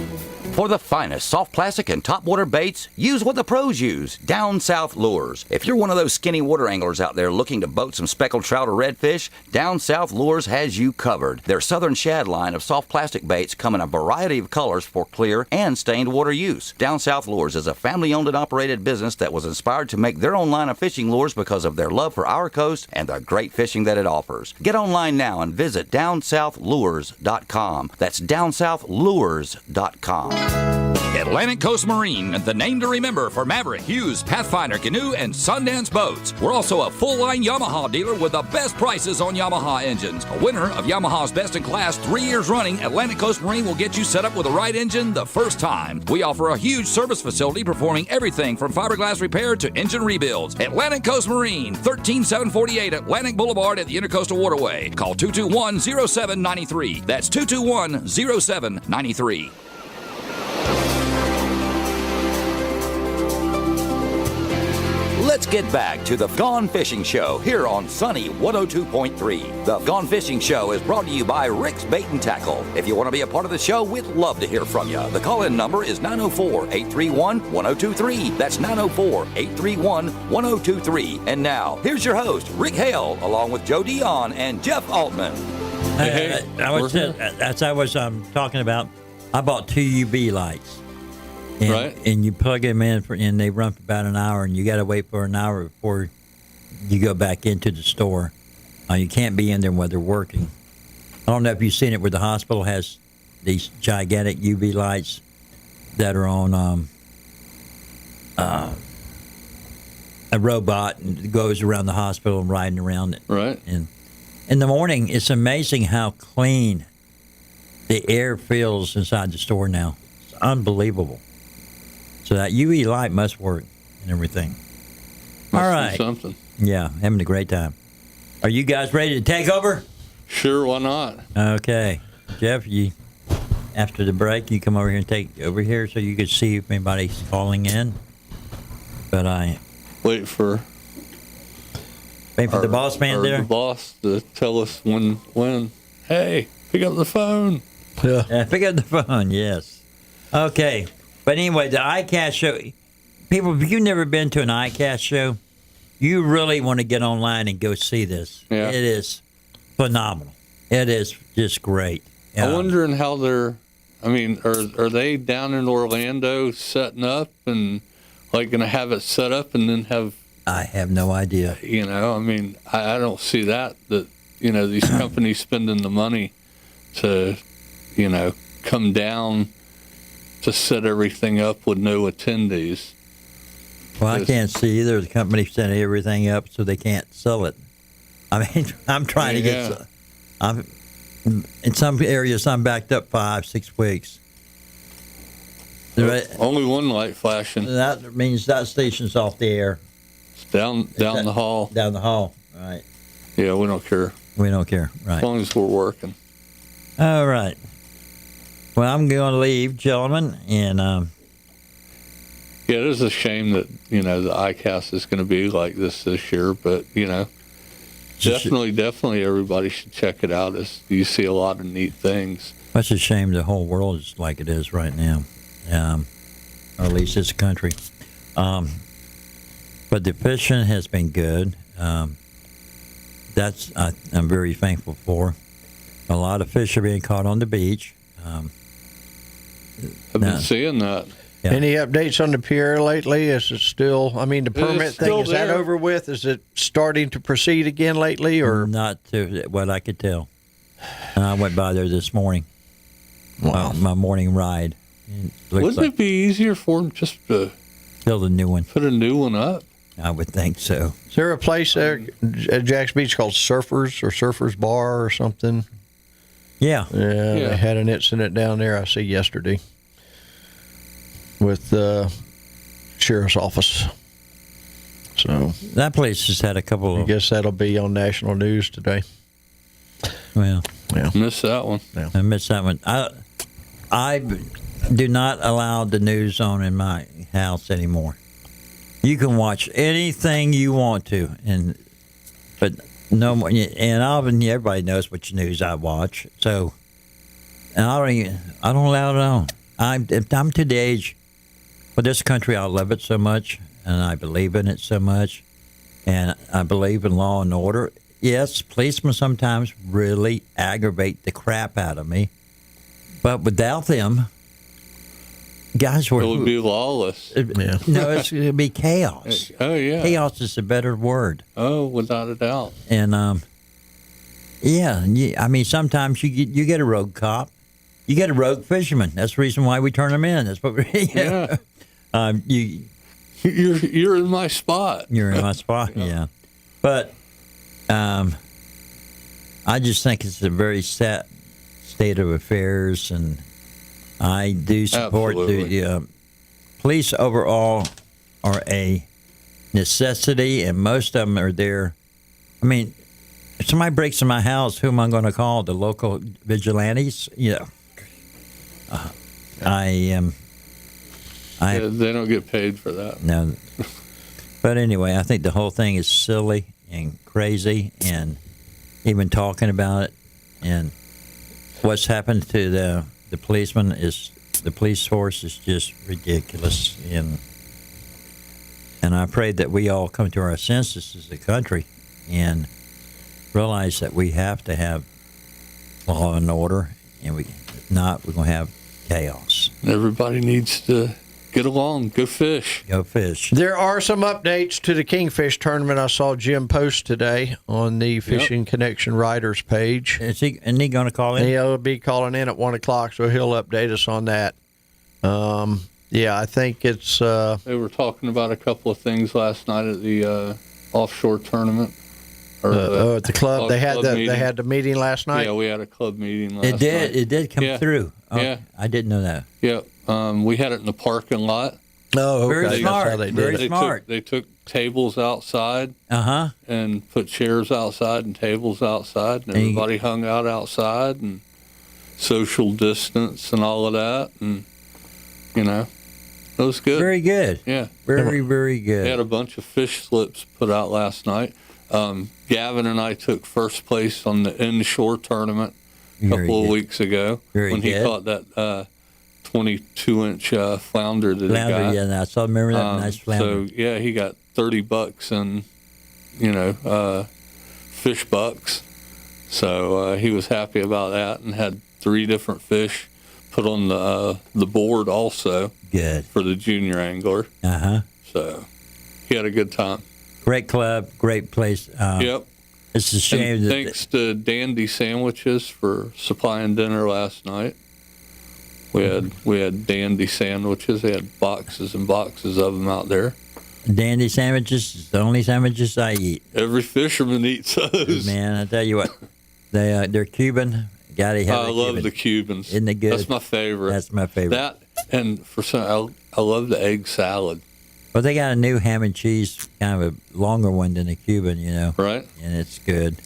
For the finest soft plastic and topwater baits, use what the pros use, Down South Lures. If you're one of those skinny water anglers out there looking to boat some speckled trout or redfish, Down South Lures has you covered. Their Southern Shad line of soft plastic baits come in a variety of colors for clear and stained water use. Down South Lures is a family-owned and operated business that was inspired to make their own line of fishing lures because of their love for our coast and the great fishing that it offers. Get online now and visit DownSouthLures.com. That's DownSouthLures.com. Atlantic Coast Marine, the name to remember for Maverick, Hughes, Pathfinder, Canoe, and Sundance boats. We're also a full-line Yamaha dealer with the best prices on Yamaha engines. A winner of Yamaha's Best in Class 3 years running, Atlantic Coast Marine will get you set up with the right engine the first time. We offer a huge service facility performing everything from fiberglass repair to engine rebuilds. Atlantic Coast Marine, 13748 Atlantic Boulevard at the Intercoastal Waterway. Call 221-0793. That's 221-0793. Let's get back to the Gone Fishing Show here on Sunny 102.3. The Gone Fishing Show is brought to you by Rick's Bait and Tackle. If you want to be a part of the show, we'd love to hear from you. The call-in number is 904-831-1023. That's 904-831-1023. And now, here's your host, Rick Hale, along with Joe Dion and Jeff Altman. As I was talking about, I bought 2 UV lights. And, Right. And you plug them in, and they run for about an hour, and you got to wait for an hour before you go back into the store. You can't be in there while they're working. I don't know if you've seen it where the hospital has these gigantic UV lights that are on a robot and goes around the hospital and riding around it. Right. And in the morning, it's amazing how clean the air feels inside the store now. It's unbelievable. So that UV light must work and everything. Must All be right. something. Yeah, having a great time. Are you guys ready to take over? Sure, why not? Okay. Jeff, you after the break, you come over here and take over here so you can see if anybody's calling in. But I wait for the boss man there. The boss to tell us when. Hey, pick up the phone. Yeah, pick up the phone. Yes. Okay. But anyway, the ICAST show. People, if you've never been to an ICAST show, you really want to get online and go see this. Yeah. It is phenomenal. It is just great. I'm wondering how they're. I mean, are they down in Orlando setting up and like going to have it set up and then have? I have no idea. You know, I mean, I don't see that these companies spending the money to, come down to set everything up with no attendees. Well, I can't see either. The company setting everything up so they can't sell it. I mean, I'm trying to get. In some areas, I'm backed up 5-6 weeks. Only one light flashing. That means that station's off the air. It's down the hall. Down the hall, right. Yeah, we don't care. We don't care, right. As long as we're working. All right. Well, I'm going to leave, gentlemen, and yeah, it is a shame that the ICAST is going to be like this year, but definitely everybody should check it out. You see a lot of neat things. It's a shame the whole world is like it is right now, or at least this country. But the fishing has been good. That's I'm very thankful for. A lot of fish are being caught on the beach. I've been seeing that. Yeah. Any updates on the pier lately? Is it still? I mean, the permit thing, is that there. over with? Is it starting to proceed again lately, or not? To what I could tell. I went by there this morning. Wow, my morning ride. Wouldn't it be easier for them just to build a new one? Put a new one up. I would think so. Is there a place there at Jack's Beach called Surfers Bar or something? Yeah. Yeah, they had an incident down there, I see, yesterday with the sheriff's office. So that place has had a couple of... I guess that'll be on national news today. Well, yeah. Missed that one. Yeah. I missed that one. I do not allow the news on in my house anymore. You can watch anything you want to, but no more. And everybody knows which news I watch. So, and I don't allow it on. I'm to the age. For this country, I love it so much, and I believe in it so much, and I believe in law and order. Yes, policemen sometimes really aggravate the crap out of me, but without them, guys it would be lawless. No, it would be chaos. Oh, yeah. Chaos is a better word. Oh, without a doubt. And, I mean, sometimes you get a rogue cop. You get a rogue fisherman. That's the reason why we turn them in. That's what yeah. You're in my spot. You're in my spot, yeah. But I just think it's a very sad state of affairs, and I do support the police overall are a necessity, and most of them are there. I mean, if somebody breaks in my house, who am I going to call? The local vigilantes? Yeah. They don't get paid for that. No. But anyway, I think the whole thing is silly and crazy, and even talking about it, and what's happened to the policeman is the police force is just ridiculous, and I pray that we all come to our senses as a country and realize that we have to have law and order, and if not, we're going to have chaos. Everybody needs to get along, go fish. Go fish. There are some updates to the Kingfish tournament. I saw Jim post today on the Fishing Connection Riders page. Isn't he going to call in? He'll be calling in at 1 o'clock, so he'll update us on that. Yeah, I think it's... They were talking about a couple of things last night at the offshore tournament. At the club. They had the meeting last night? Yeah, we had a club meeting last night. It did come through. Oh, yeah. I didn't know that. Yeah. We had it in the parking lot. Oh, okay. Very smart. That's how Very smart. They took tables outside and put chairs outside and tables outside, and everybody hung out outside and social distance and all of that. And, it was good. Very good. Yeah. Very, very good. They had a bunch of fish slips put out last night. Gavin and I took first place on the inshore tournament a couple of weeks ago when he caught that 22-inch flounder that he got. Yeah, I saw. Remember that nice flounder. So yeah, he got $30 in fish bucks. So he was happy about that and had 3 different fish put on the board also. Good for the junior angler. So he had a good time. Great club, great place. Yep. It's a shame. And thanks to Dandy Sandwiches for supplying dinner last night. We had Dandy Sandwiches. They had boxes and boxes of them out there. Dandy Sandwiches is the only sandwiches I eat. Every fisherman eats those. Man, I tell you what, they're Cuban. Gotta have I love the Cubans. Isn't it good? That's my favorite. That's my favorite. That and for some, I love the egg salad. Well, they got a new ham and cheese, kind of a longer one than a Cuban, Right. And it's good.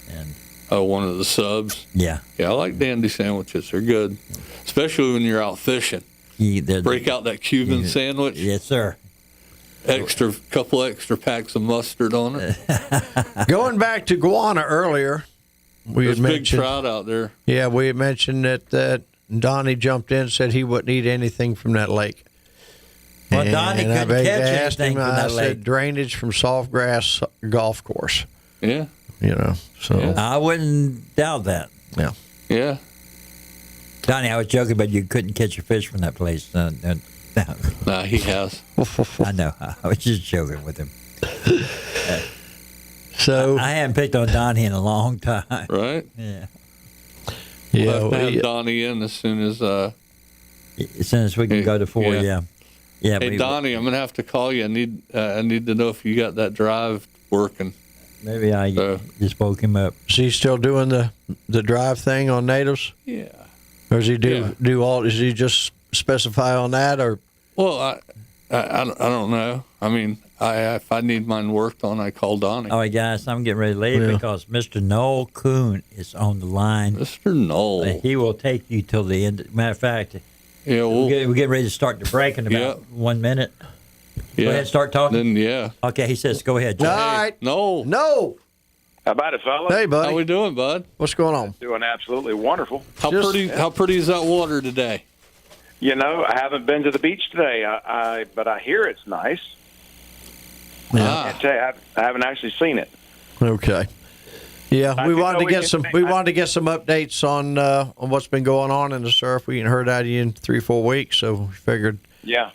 And one of the subs. Yeah. Yeah, I like Dandy Sandwiches. They're good, especially when you're out fishing. Break out that Cuban sandwich. Yes, sir. Couple extra packs of mustard on it. Going back to Guana earlier, There's big trout out there. Yeah, we had mentioned that Donnie jumped in and said he wouldn't eat anything from that lake. Well, Donnie couldn't catch anything from that lake. I said drainage from soft grass golf course. Yeah. So I wouldn't doubt that. Yeah. Yeah. Donnie, I was joking, but you couldn't catch a fish from that place. No, he has. I know. I was just joking with him. So I haven't picked on Donnie in a long time. Right? Yeah. We'll have to have Donnie in as soon as we can go to 4. Yeah. Hey, Donnie, I'm gonna have to call you. I need to know if you got that drive working. Maybe I just woke him up. Is he still doing the drive thing on natives? Yeah. Or does he do all? Does he just specify on that, or? Well, I don't know. I mean, if I need mine worked on, I call Donnie. All right, guys, I'm getting ready to leave because Mr. Noel Kuhn is on the line. Mr. Noel. He will take you till the end. Matter of fact, we're getting ready to start the break in about 1 minute. Go ahead and start talking. Then, Okay, he says, go ahead, Joe. All right. No. How about it, fellas? Hey, buddy. How we doing, bud? What's going on? Doing absolutely wonderful. How pretty is that water today? I haven't been to the beach today, but I hear it's nice. Yeah. I can't tell you, I haven't actually seen it. Okay. Yeah, we wanted to get some updates on what's been going on in the surf. We hadn't heard out of you in 3-4 weeks, so we figured. Yeah.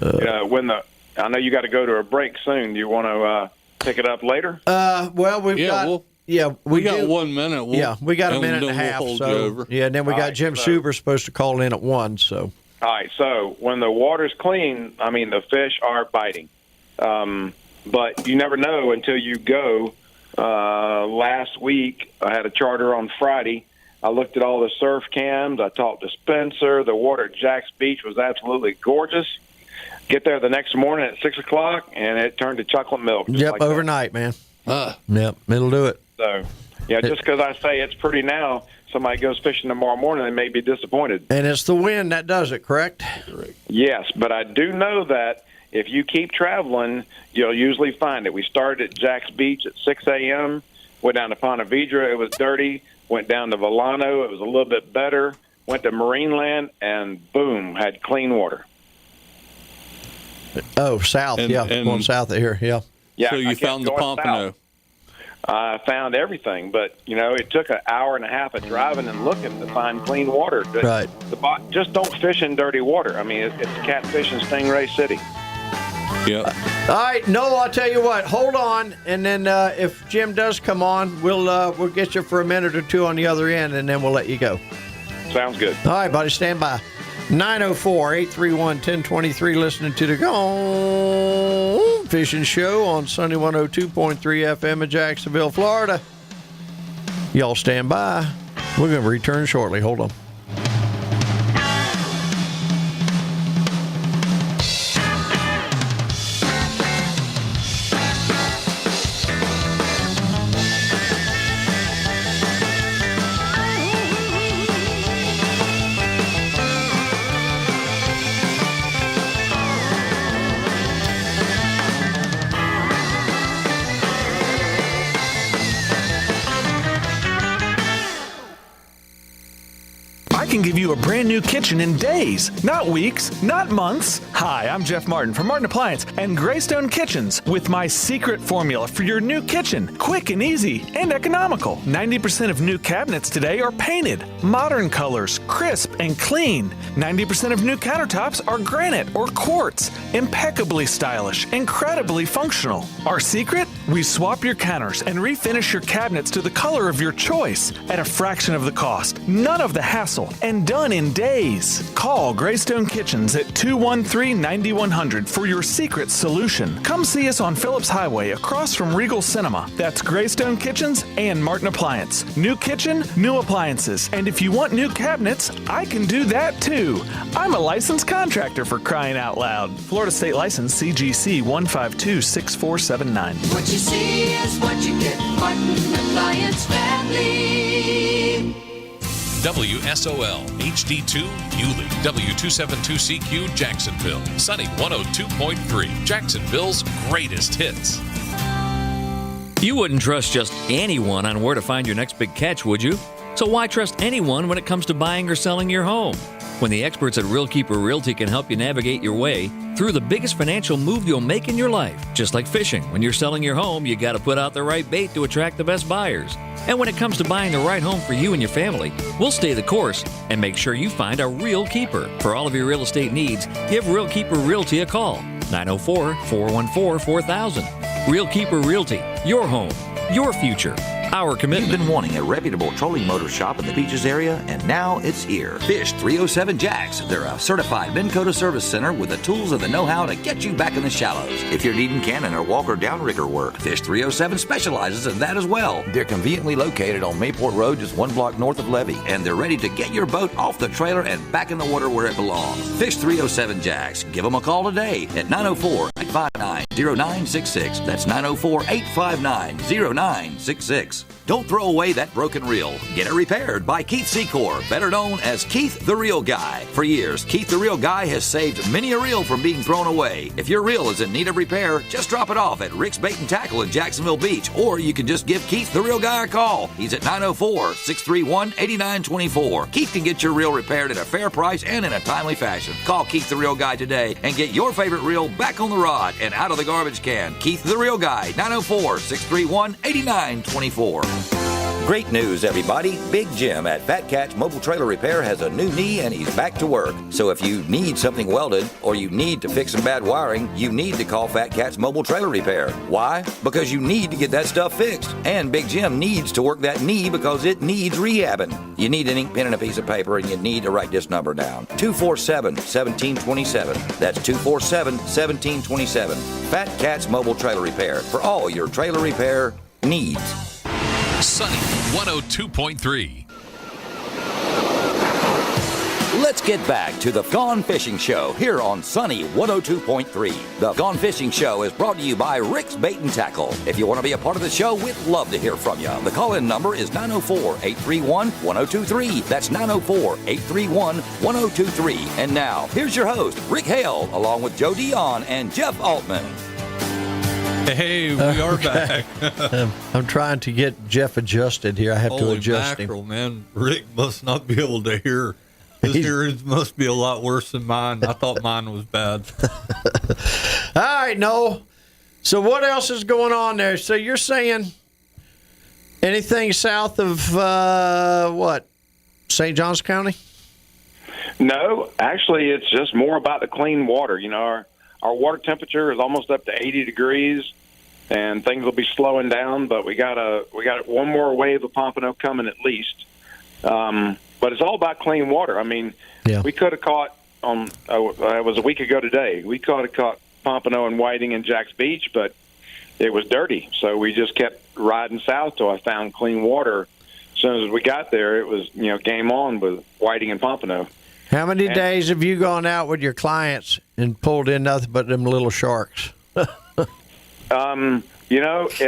I know you got to go to a break soon. Do you want to pick it up later? Well, we got 1 minute. We got a minute and a half. And then we got Jim Suber supposed to call in at 1. So. All right. So when the water's clean, I mean the fish are biting, but you never know until you go. Last week I had a charter on Friday. I looked at all the surf cams. I talked to Spencer. The water at Jack's Beach was absolutely gorgeous. Get there the next morning at 6 o'clock, and it turned to chocolate milk. Yep, overnight, man. Yep, it'll do it. So, just because I say it's pretty now, somebody goes fishing tomorrow morning, they may be disappointed. And it's the wind that does it, correct? Yes, but I do know that if you keep traveling, you'll usually find it. We started at Jack's Beach at 6 a.m., went down to Ponte Vedra, it was dirty, went down to Volano, it was a little bit better, went to Marineland, and boom, had clean water. Oh, south, going south of here, yeah. Yeah, so you found the Pompano. I found everything. But, it took an hour and a half of driving and looking to find clean water. Right. Just don't fish in dirty water. I mean, it's catfish and stingray city. Yep. All right, Noel, I'll tell you what. Hold on, and then if Jim does come on, we'll get you for a minute or two on the other end, and then we'll let you go. Sounds good. All right, buddy, stand by. 904-831-1023, listening to the Gone Fishing Show on Sunny 102.3 FM in Jacksonville, Florida. Y'all stand by. We're going to return shortly. Hold on. Can give you a brand new kitchen in days, not weeks, not months. Hi, I'm Jeff Martin from Martin Appliance and Greystone Kitchens with my secret formula for your new kitchen. Quick and easy and economical. 90% of new cabinets today are painted, modern colors, crisp and clean. 90% of new countertops are granite or quartz, impeccably stylish, incredibly functional. Our secret? We swap your counters and refinish your cabinets to the color of your choice at a fraction of the cost. None of the hassle. And done in days. Call Greystone Kitchens at 213-9100 for your secret solution. Come see us on Phillips Highway across from Regal Cinema. That's Greystone Kitchens and Martin Appliance. New kitchen, new appliances. And if you want new cabinets, I can do that too. I'm a licensed contractor, for crying out loud. Florida State License CGC 1526479. What you see is what you get. Martin Appliance Family. WSOL HD2 Yulee, W272CQ Jacksonville, Sunny 102.3, Jacksonville's greatest hits. You wouldn't trust just anyone on where to find your next big catch, would you? So why trust anyone when it comes to buying or selling your home? When the experts at Real Keeper Realty can help you navigate your way through the biggest financial move you'll make in your life. Just like fishing, when you're selling your home, you got to put out the right bait to attract the best buyers. And when it comes to buying the right home for you and your family, we'll stay the course and make sure you find a Real Keeper. For all of your real estate needs, give Real Keeper Realty a call. 904-414-4000. Real Keeper Realty. Your home. Your future. Our commitment. You've been wanting a reputable trolling motor shop in the Beaches area, and now it's here. Fish 307 Jacks. They're a certified Minn Kota service center with the tools and the know-how to get you back in the shallows. If you're needing cannon or walker downrigger work, Fish 307 specializes in that as well. They're conveniently located on Mayport Road, just 1 block north of Levee, and they're ready to get your boat off the trailer and back in the water where it belongs. Fish 307 Jacks. Give them a call today at 904-859-0966. That's 904-859-0966. Don't throw away that broken reel. Get it repaired by Keith Secor, better known as Keith the Reel Guy. For years, Keith the Reel Guy has saved many a reel from being thrown away. If your reel is in need of repair, just drop it off at Rick's Bait and Tackle in Jacksonville Beach, or you can just give Keith the Reel Guy a call. He's at 904-631-8924. Keith can get your reel repaired at a fair price and in a timely fashion. Call Keith the Reel Guy today and get your favorite reel back on the rod and out of the garbage can. Keith the Reel Guy, 904-631-8924. Great news, everybody. Big Jim at Fat Catch Mobile Trailer Repair has a new knee and he's back to work. So if you need something welded or you need to fix some bad wiring, you need to call Fat Catch Mobile Trailer Repair. Why? Because you need to get that stuff fixed. And Big Jim needs to work that knee because it needs rehabbing. You need an ink pen and a piece of paper, and you need to write this number down. 247-1727. That's 247-1727. Fat Catch Mobile Trailer Repair for all your trailer repair needs. Sunny 102.3. Let's get back to the Gone Fishing Show here on Sunny 102.3. The Gone Fishing Show is brought to you by Rick's Bait and Tackle. If you want to be a part of the show, we'd love to hear from you. The call-in number is 904-831-1023. That's 904-831-1023. And now, here's your host, Rick Hale, along with Joe Dion and Jeff Altman. Hey, we are back. I'm trying to get Jeff adjusted here. I have to adjust mackerel, him. Man, Rick must not be able to hear. His hearing must be a lot worse than mine. I thought mine was bad. All right, Noel. So what else is going on there? So you're saying Anything south of what? St. Johns County? No, actually, it's just more about the clean water. You know, our water temperature is almost up to 80 degrees, and things will be slowing down. But we got one more wave of Pompano coming at least. But it's all about clean water. I mean, we could have caught it was a week ago today. We could have caught Pompano and whiting in Jack's Beach, but it was dirty. So we just kept riding south till I found clean water. As soon as we got there, it was, game on with whiting and Pompano. How many days have you gone out with your clients and pulled in nothing but them little sharks? It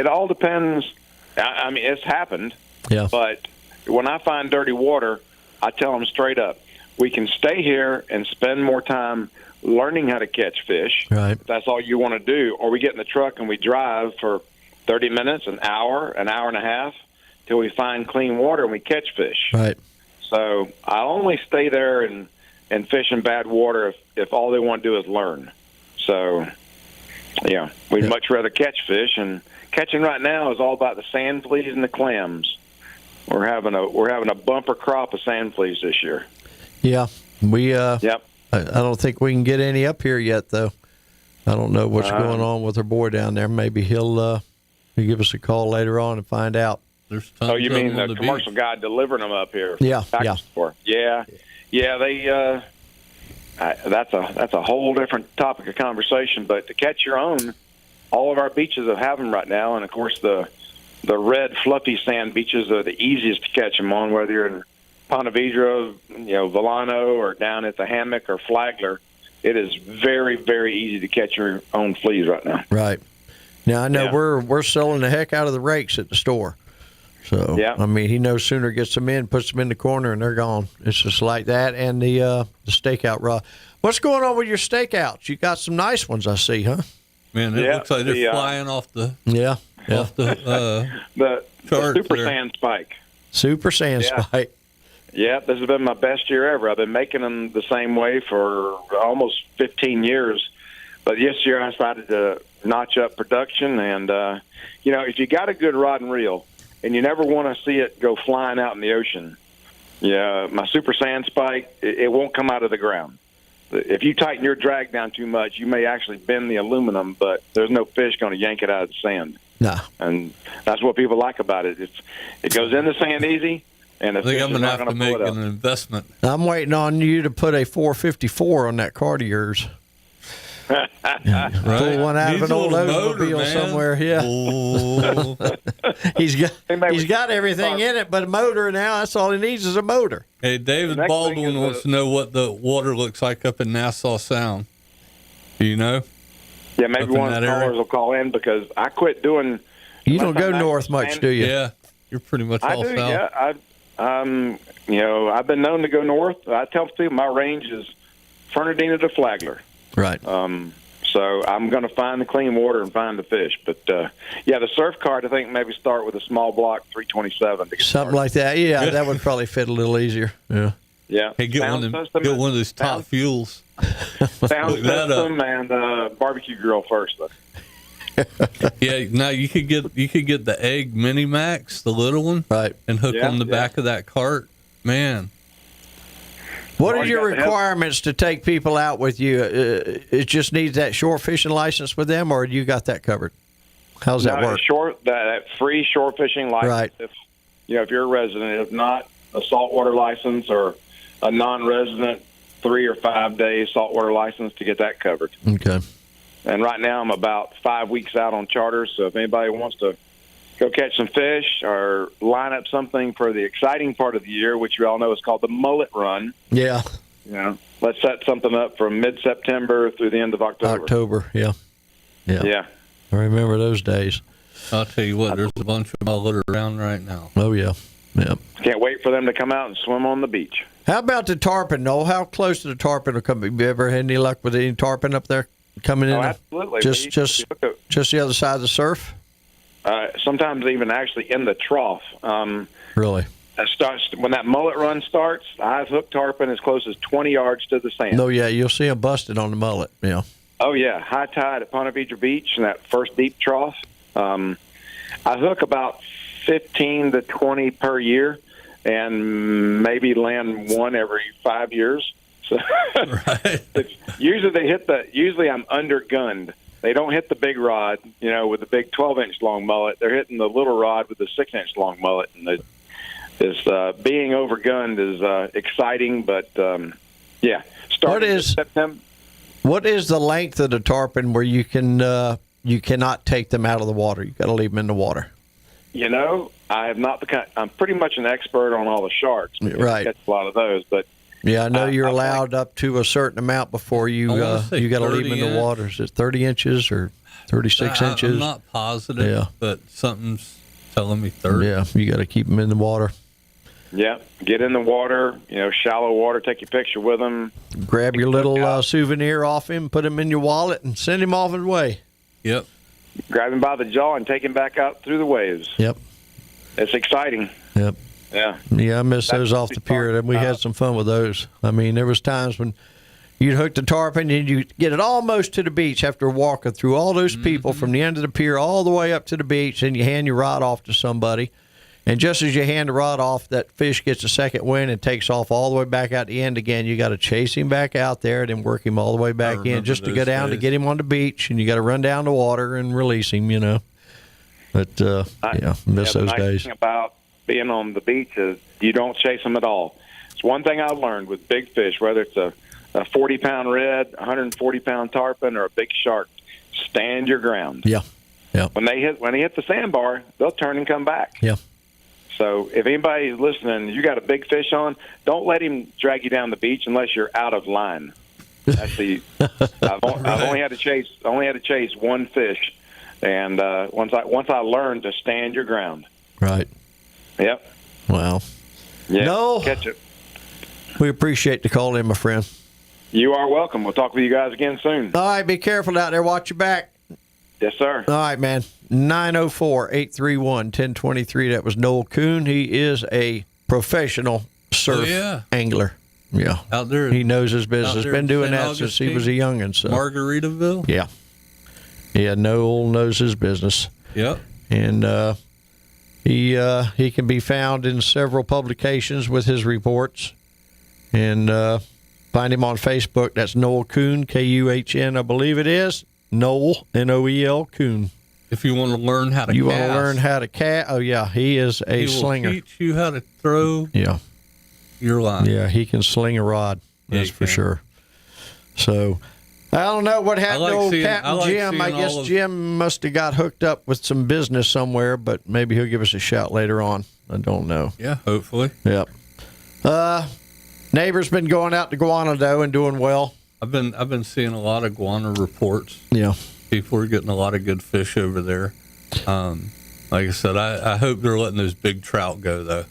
all depends. I mean, it's happened. Yeah. But when I find dirty water, I tell them straight up, we can stay here and spend more time learning how to catch fish. Right. If that's all you want to do. Or we get in the truck and we drive for 30 minutes, an hour and a half, till we find clean water and we catch fish. Right. So I only stay there and fish in bad water if all they want to do is learn. So, we'd much rather catch fish. And catching right now is all about the sand fleas and the clams. We're having a bumper crop of sand fleas this year. Yeah, we. Yep. I don't think we can get any up here yet, though. I don't know what's going on with our boy down there. Maybe he'll give us a call later on and find out. Oh, you mean the commercial guy delivering them up here? Yeah, yeah. They. That's a whole different topic of conversation. But to catch your own, all of our beaches have them right now, and of course the red fluffy sand beaches are the easiest to catch them on, whether you're in Ponte Vedra, Volano, or down at the Hammock or Flagler. It is very, very easy to catch your own fleas right now. Right. Now I know we're selling the heck out of the rakes at the store. So I mean, he no sooner gets them in, puts them in the corner, and they're gone. It's just like that. And the stakeout rod. What's going on with your stakeouts? You got some nice ones, I see, huh? Man, it looks like they're flying off the off the super there. sand spike. Super sand spike. Yeah, this has been my best year ever. I've been making them the same way for almost 15 years. But this year I decided to notch up production. And, if you got a good rod and reel and you never want to see it go flying out in the ocean, my super sand spike, it won't come out of the ground. If you tighten your drag down too much, you may actually bend the aluminum, but there's no fish going to yank it out of the sand. No. And that's what people like about it. It goes in the sand easy. And I think I'm going to have to make an investment. I'm waiting on you to put a 454 on that cart of yours. Right. Pull one out Needs of an old automobile somewhere. Yeah. Oh. He's got everything in it, but a motor now. That's all he needs is a motor. Hey, David Baldwin wants to know what the water looks like up in Nassau Sound. Do you know? Yeah, maybe one of the callers will call in because I quit doing. You don't go north much, do you? Yeah, you're pretty much all south. Yeah, I've been known to go north. I tell people my range is Fernandina to Flagler. Right. So I'm going to find the clean water and find the fish. But, the surf cart, I think maybe start with a small block 327. To get Something started. like that. Yeah, that would probably fit a little easier. Yeah. Yeah. Hey, get one of those top fuels. Sound system and barbecue grill first. Yeah, now you could get the Egg Mini Max, the little one, right, and hook on the back of that cart. Man, what are your requirements to take people out with you? It just needs that shore fishing license with them, or you got that covered? How's that work? That free shore fishing license. Right. If you're a resident, if not a saltwater license or a non-resident 3 or 5 day saltwater license to get that covered. Okay. And right now I'm about 5 weeks out on charters, so if anybody wants to go catch some fish or line up something for the exciting part of the year, which you all know is called the mullet run. Yeah. Let's set something up from mid-September through the end of October. Yeah. I remember those days. I'll tell you what, there's a bunch of mullet around right now. Oh, yeah. Yeah. Can't wait for them to come out and swim on the beach. How about the tarpon, Noel? How close to the tarpon will come? Have you ever had any luck with any tarpon up there coming in? Absolutely. Just the other side of the surf? Sometimes even actually in the trough. Really? When that mullet run starts, I've hooked tarpon as close as 20 yards to the sand. No, yeah, you'll see them busted on the mullet. Yeah. Oh, yeah. High tide at Ponte Vedra Beach in that first deep trough. I hook about 15 to 20 per year, and maybe land one every 5 years. So usually I'm undergunned. They don't hit the big rod, with the big 12-inch long mullet. They're hitting the little rod with the 6-inch long mullet, and being overgunned is exciting. But starting in September. What is the length of the tarpon where you cannot take them out of the water? You got to leave them in the water. I have not become. I'm pretty much an expert on all the sharks. Right. I catch a lot of those, but yeah, I know you're allowed up to a certain amount before you got to leave them in the water. Is it 30 inches or 36 inches? I'm not positive, Yeah. but something's telling me 30. Yeah, you got to keep them in the water. Yeah, get in the water. Shallow water. Take your picture with them. Grab your little souvenir off him, put him in your wallet, and send him off his way. Yep. Grab him by the jaw and take him back out through the waves. Yep. It's exciting. Yep. Yeah. Yeah, I missed those off the pier, and we had some fun with those. I mean, there was times when you'd hook the tarpon and you'd get it almost to the beach after walking through all those people from the end of the pier all the way up to the beach, and you hand your rod off to somebody. And just as you hand the rod off, that fish gets a second wind and takes off all the way back out the end again. You got to chase him back out there and then work him all the way back in just to go down to get him on the beach. And you got to run down the water and release him, But, miss those nice days. Thing about being on the beach is you don't chase them at all. It's one thing I learned with big fish, whether it's a 40-pound red, 140-pound tarpon, or a big shark. Stand your ground. Yeah. Yeah. When they hit the sandbar, they'll turn and come back. Yeah. So if anybody's listening, you got a big fish on, don't let him drag you down the beach unless you're out of line. That's I've only had to chase one fish, and once I learned to stand your ground. Right. Yep. Wow. Yeah. No. Catch it. We appreciate the call in, my friend. You are welcome. We'll talk with you guys again soon. All right, be careful out there. Watch your back. Yes, sir. All right, man. 904-831-1023. That was Noel Kuhn. He is a professional surf angler. Yeah. Out there. He knows his business. Been doing St. that since he was a youngin'. So. Margaritaville? Yeah. Yeah, Noel knows his business. Yep. And he can be found in several publications with his reports. And find him on Facebook. That's Noel Kuhn, Kuhn, I believe it is. Noel, Noel Kuhn. If you want to learn how to you cast. want to learn how to cast. Oh, yeah, he is a slinger. He will teach you how to throw your line. Yeah, he can sling a rod. That's for sure. So, I don't know what happened to old Captain Jim. I guess Jim must have got hooked up with some business somewhere, but maybe he'll give us a shout later on. I don't know. Yeah, hopefully. Yep. Neighbor's been going out to Guanado and doing well. I've been seeing a lot of guana reports. Yeah. People are getting a lot of good fish over there. Like I said, I hope they're letting those big trout go, though.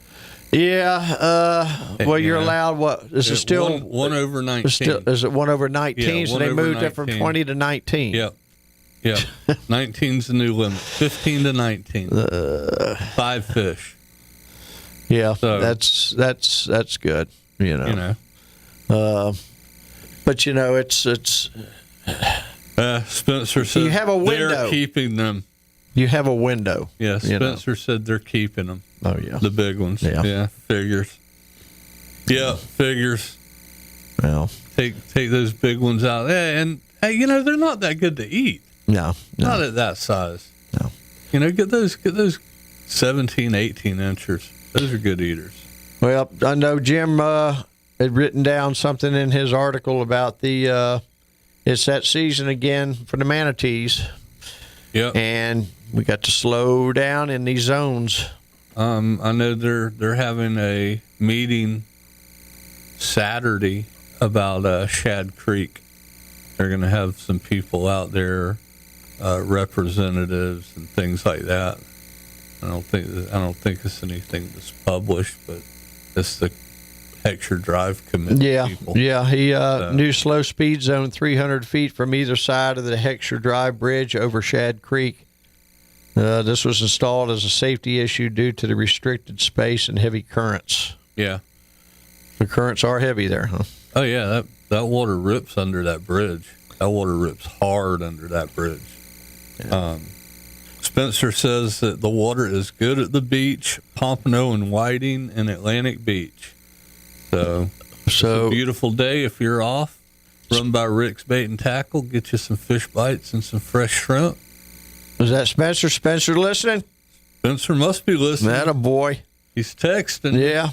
Yeah. Well, you're allowed what? This is still 1 over 19. Is it 1 over 19? Yeah, so they moved 19. it from 20 to 19. Yep. 19's the new limit. 15 to 19. 5 fish. Yeah. So, that's good. But it's. Spencer said you have a window. They're keeping them. You have a window. Yeah, Spencer said they're keeping them. Oh, yeah. The big ones. Yeah, figures. Yeah, figures. Well, take those big ones out. And, hey, they're not that good to eat. No. Not at that size. No. Get those 17, 18 inchers. Those are good eaters. Well, I know Jim had written down something in his article about it's that season again for the manatees. Yep. And we got to slow down in these zones. I know they're having a meeting Saturday about Shad Creek. They're going to have some people out there, representatives and things like that. I don't think it's anything that's published, but it's the Heckscher Drive Committee people. Yeah. He new slow speed zone 300 feet from either side of the Heckscher Drive Bridge over Shad Creek. This was installed as a safety issue due to the restricted space and heavy currents. Yeah. The currents are heavy there, huh? Oh, yeah. That water rips under that bridge. That water rips hard under that bridge. Yeah. Spencer says that the water is good at the beach, Pompano and Whiting and Atlantic Beach. So it's a beautiful day. If you're off, run by Rick's Bait and Tackle, get you some fish bites and some fresh shrimp. Is that Spencer? Spencer listening? Spencer must be listening. That a boy. He's texting. Yeah.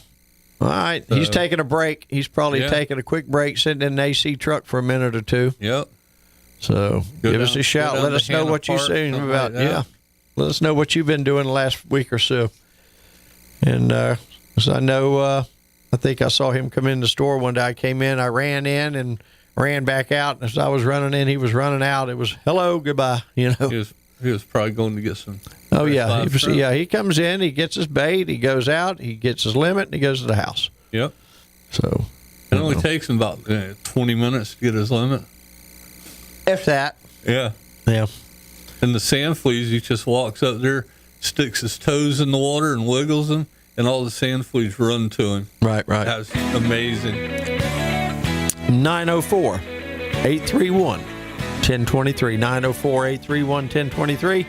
All right. So, he's taking a break. He's probably taking a quick break, sitting in an AC truck for a minute or two. Yep. So give us a shout. Let us know what you're saying about. Yeah. Let us know what you've been doing the last week or so. And so I know, I think I saw him come in the store one day. I came in, I ran in and ran back out. And as I was running in, he was running out. It was hello, goodbye. You know. He was probably going to get some. Oh yeah, he comes in, he gets his bait, he goes out, he gets his limit, and he goes to the house. Yep. So it only takes him about 20 minutes to get his limit. If that. Yeah. Yeah. And the sand fleas, he just walks up there, sticks his toes in the water and wiggles them, and all the sand fleas run to him. Right. That's amazing. 904-831-1023. 904-831-1023.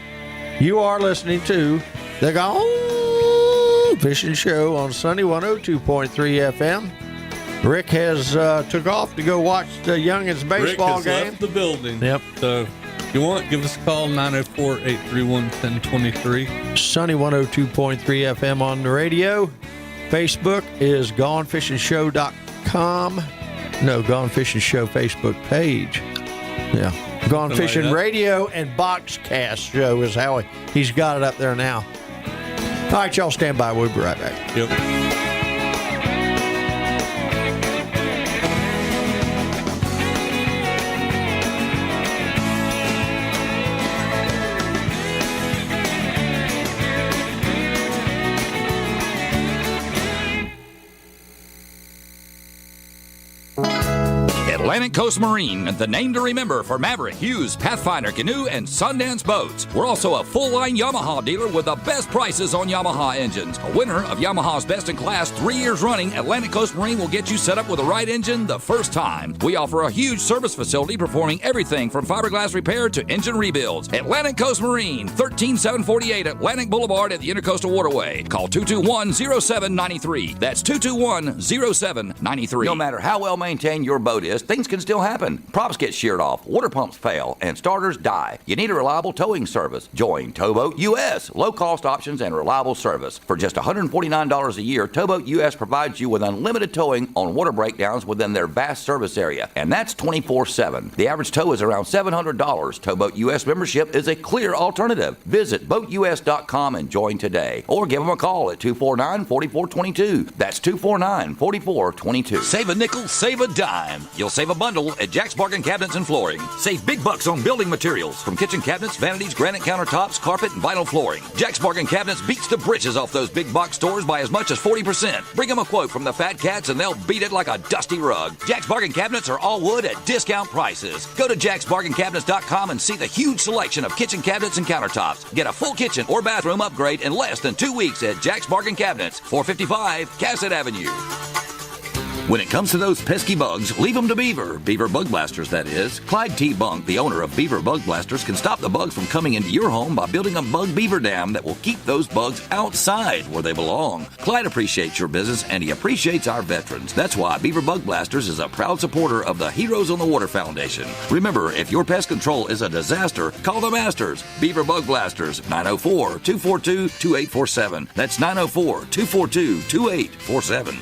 You are listening to the Gone Fishing Show on Sunny 102.3 FM. Rick has took off to go watch the youngins' baseball Rick has game. left the building. Yep. So if you want, give us a call, 904-831-1023. Sunny 102.3 FM on the radio. Facebook is GoneFishingShow.com. No, Gone Fishing Show Facebook page. Yeah. Gone Fishing Radio and Boxcast Show is how he's got it up there now. All right, y'all stand by. We'll be right back. Yep. Atlantic Coast Marine, the name to remember for Maverick, Hughes, Pathfinder, Canoe, and Sundance boats. We're also a full-line Yamaha dealer with the best prices on Yamaha engines. A winner of Yamaha's Best in Class 3 years running, Atlantic Coast Marine will get you set up with the right engine the first time. We offer a huge service facility performing everything from fiberglass repair to engine rebuilds. Atlantic Coast Marine, 13748 Atlantic Boulevard at the Intercoastal Waterway. Call 221-0793. That's 221-0793. No matter how well maintained your boat is, things can still happen. Props get sheared off, water pumps fail, and starters die. You need a reliable towing service. Join Towboat US. Low-cost options and reliable service. For just $149 a year, Towboat US provides you with unlimited towing on water breakdowns within their vast service area, and that's 24/7. The average tow is around $700. Towboat US membership is a clear alternative. Visit BoatUS.com and join today, or give them a call at 249-4422. That's 249-4422. Save a nickel, save a dime. You'll save a bundle at Jack's Bargain Cabinets and Flooring. Save big bucks on building materials, from kitchen cabinets, vanities, granite countertops, carpet, and vinyl flooring. Jack's Bargain Cabinets beats the britches off those big box stores by as much as 40%. Bring them a quote from the fat cats and they'll beat it like a dusty rug. Jack's Bargain Cabinets are all wood at discount prices. Go to jacksbargaincabinets.com and see the huge selection of kitchen cabinets and countertops. Get a full kitchen or bathroom upgrade in less than 2 weeks at Jack's Bargain Cabinets, 455 Cassett Avenue. When it comes to those pesky bugs, leave them to Beaver. Beaver Bug Blasters, that is. Clyde T. Bunk, the owner of Beaver Bug Blasters, can stop the bugs from coming into your home by building a bug beaver dam that will keep those bugs outside where they belong. Clyde appreciates your business and he appreciates our veterans. That's why Beaver Bug Blasters is a proud supporter of the Heroes on the Water Foundation. Remember, if your pest control is a disaster, call the masters. Beaver Bug Blasters, 904-242-2847. That's 904-242-2847.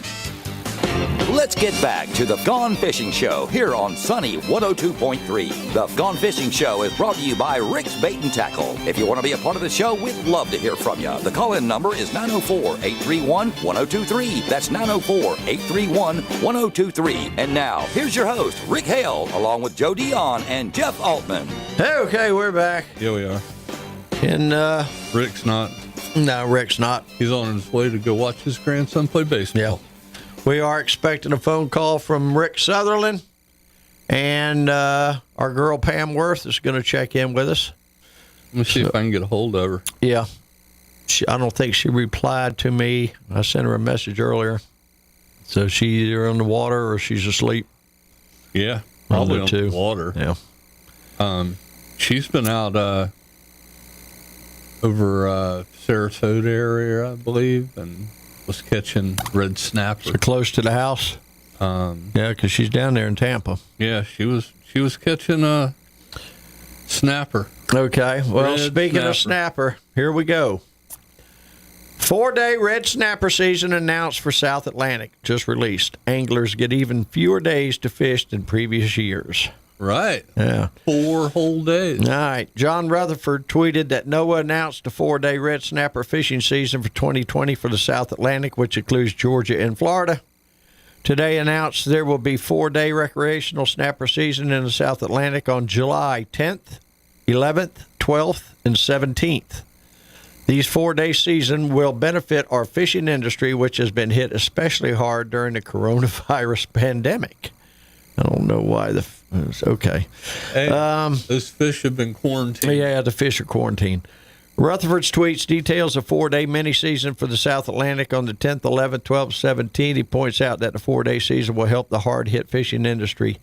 Let's get back to the Gone Fishing Show here on Sunny 102.3. The Gone Fishing Show is brought to you by Rick's Bait and Tackle. If you want to be a part of the show, we'd love to hear from you. The call-in number is 904-831-1023. That's 904-831-1023. And now, here's your host, Rick Hale, along with Joe Dion and Jeff Altman. Okay, we're back. Yeah, we are. And Rick's not. No, Rick's not. He's on his way to go watch his grandson play baseball. Yeah. We are expecting a phone call from Rick Sutherland, and our girl Pam Worth is going to check in with us. Let me see if I can get a hold of her. Yeah. I don't think she replied to me. I sent her a message earlier. So she's either on the water or she's asleep. Yeah, probably on the water. Yeah. She's been out over Sarasota area, I believe, and was catching red snapper. So close to the house. Yeah, because she's down there in Tampa. Yeah, she was catching a snapper. Okay. Well, Red speaking of snapper, here we go. 4-day red snapper season announced for South Atlantic, just released. Anglers get even fewer days to fish than previous years. Right. Yeah. 4 whole days. All right. John Rutherford tweeted that NOAA announced a 4-day red snapper fishing season for 2020 for the South Atlantic, which includes Georgia and Florida. Today announced there will be 4-day recreational snapper season in the South Atlantic on July 10th, 11th, 12th, and 17th. These 4-day season will benefit our fishing industry, which has been hit especially hard during the coronavirus pandemic. I don't know why okay. Hey, those fish have been quarantined. Yeah, the fish are quarantined. Rutherford's tweets details a 4-day mini season for the South Atlantic on the 10th, 11th, 12th, 17th. He points out that the 4-day season will help the hard-hit fishing industry.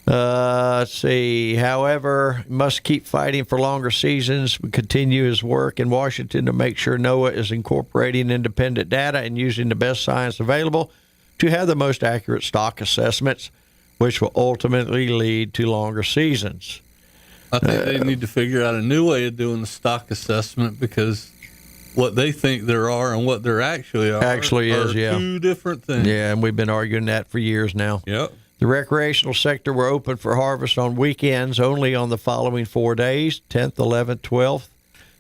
Let's see. However, must keep fighting for longer seasons. We continue his work in Washington to make sure NOAA is incorporating independent data and using the best science available to have the most accurate stock assessments, which will ultimately lead to longer seasons. I think they need to figure out a new way of doing the stock assessment, because what they think there are and what there actually are two different things. Yeah, and we've been arguing that for years now. Yep. The recreational sector were open for harvest on weekends only on the following 4 days, 10th, 11th, 12th,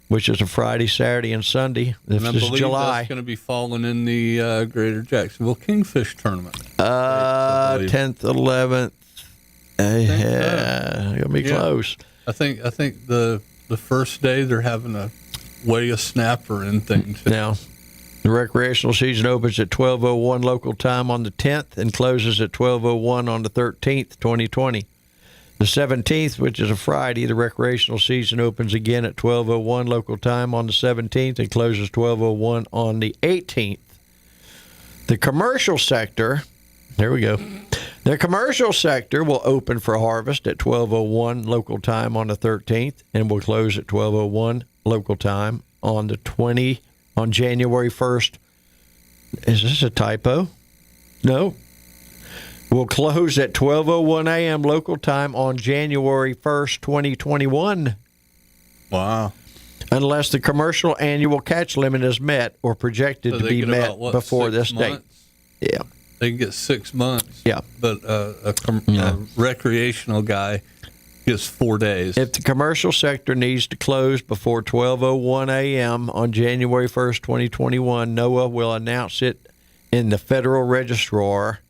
which is a Friday, Saturday, and Sunday. This And I is believe July. that's going to be falling in the Greater Jacksonville Kingfish Tournament. 10th, 11th. It'll be close. I think the first day they're having a weigh a snapper and things. Now, the recreational season opens at 12:01 local time on the 10th and closes at 12:01 on the 13th, 2020. The 17th, which is a Friday, the recreational season opens again at 12:01 local time on the 17th and closes 12:01 on the 18th. The commercial sector, there we go. The commercial sector will open for harvest at 12:01 local time on the 13th and will close at 12:01 local time on on January 1st. Is this a typo? No. Will close at 12:01 a.m. local time on January 1st, 2021. Wow. Unless the commercial annual catch limit is met or projected to be met before this date. Yeah. They can get 6 months. Yeah. But a recreational guy gets 4 days. If the commercial sector needs to close before 12:01 a.m. on January 1st, 2021, NOAA will announce it in the Federal Register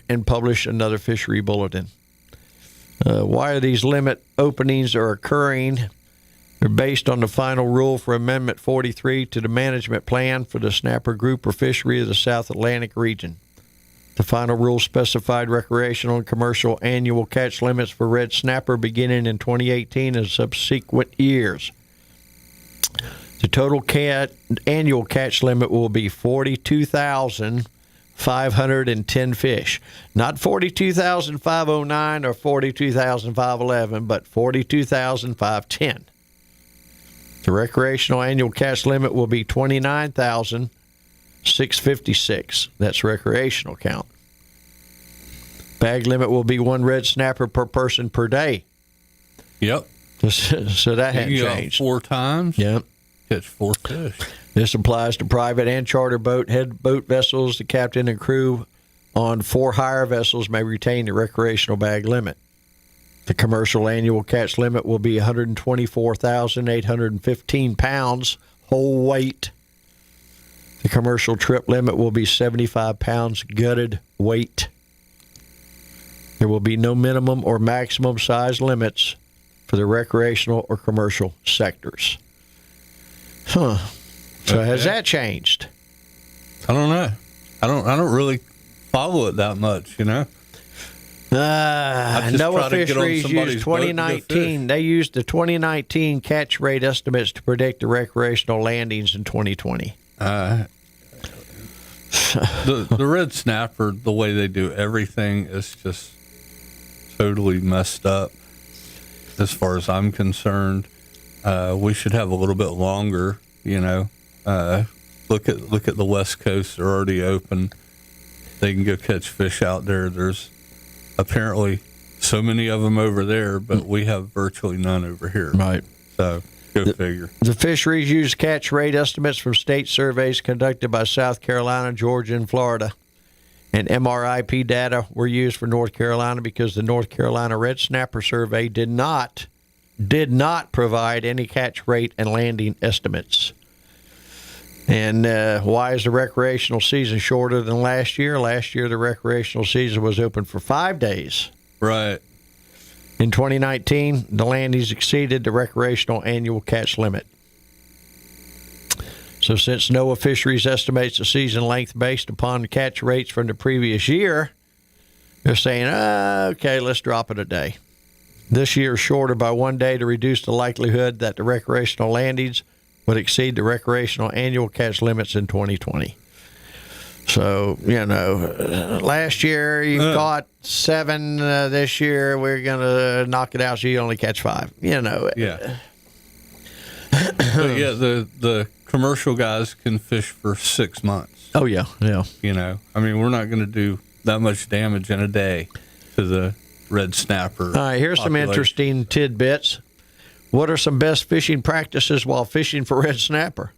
and publish another fishery bulletin. Why these limit openings are occurring? They're based on the final rule for Amendment 43 to the management plan for the snapper group or fishery of the South Atlantic region. The final rule specified recreational and commercial annual catch limits for red snapper beginning in 2018 and subsequent years. The total annual catch limit will be 42,510 fish. Not 42,509 or 42,511, but 42,510. The recreational annual catch limit will be 29,656. That's recreational count. Bag limit will be 1 red snapper per person per day. Yep. So that hadn't changed. 4 times. Yep. Catch 4 fish. This applies to private and charter head boat vessels. The captain and crew on 4 hire vessels may retain the recreational bag limit. The commercial annual catch limit will be 124,815 pounds whole weight. The commercial trip limit will be 75 pounds gutted weight. There will be no minimum or maximum size limits for the recreational or commercial sectors. So has that changed? I don't know. I don't really follow it that much, you know. NOAA Fisheries used 2019. They used the 2019 catch rate estimates to predict the recreational landings in 2020. The red snapper, the way they do everything is just totally messed up, as far as I'm concerned. we should have a little bit longer. Look at the West Coast; they're already open. They can go catch fish out there. There's apparently so many of them over there, but we have virtually none over here. Right. So go figure. The fisheries use catch rate estimates from state surveys conducted by South Carolina, Georgia, and Florida. And MRIP data were used for North Carolina because the North Carolina Red Snapper Survey did not provide any catch rate and landing estimates. And why is the recreational season shorter than last year? Last year, the recreational season was open for 5 days. Right. In 2019, the landings exceeded the recreational annual catch limit. So since NOAA Fisheries estimates the season length based upon the catch rates from the previous year, they're saying, okay, let's drop it a day. This year is shorter by 1 day to reduce the likelihood that the recreational landings would exceed the recreational annual catch limits in 2020. So, last year you caught 7. This year we're going to knock it out so you only catch 5. Yeah. But yeah, the commercial guys can fish for 6 months. Oh, yeah. We're not going to do that much damage in a day to the red snapper. All right, here's some interesting tidbits. What are some best fishing practices while fishing for red snapper?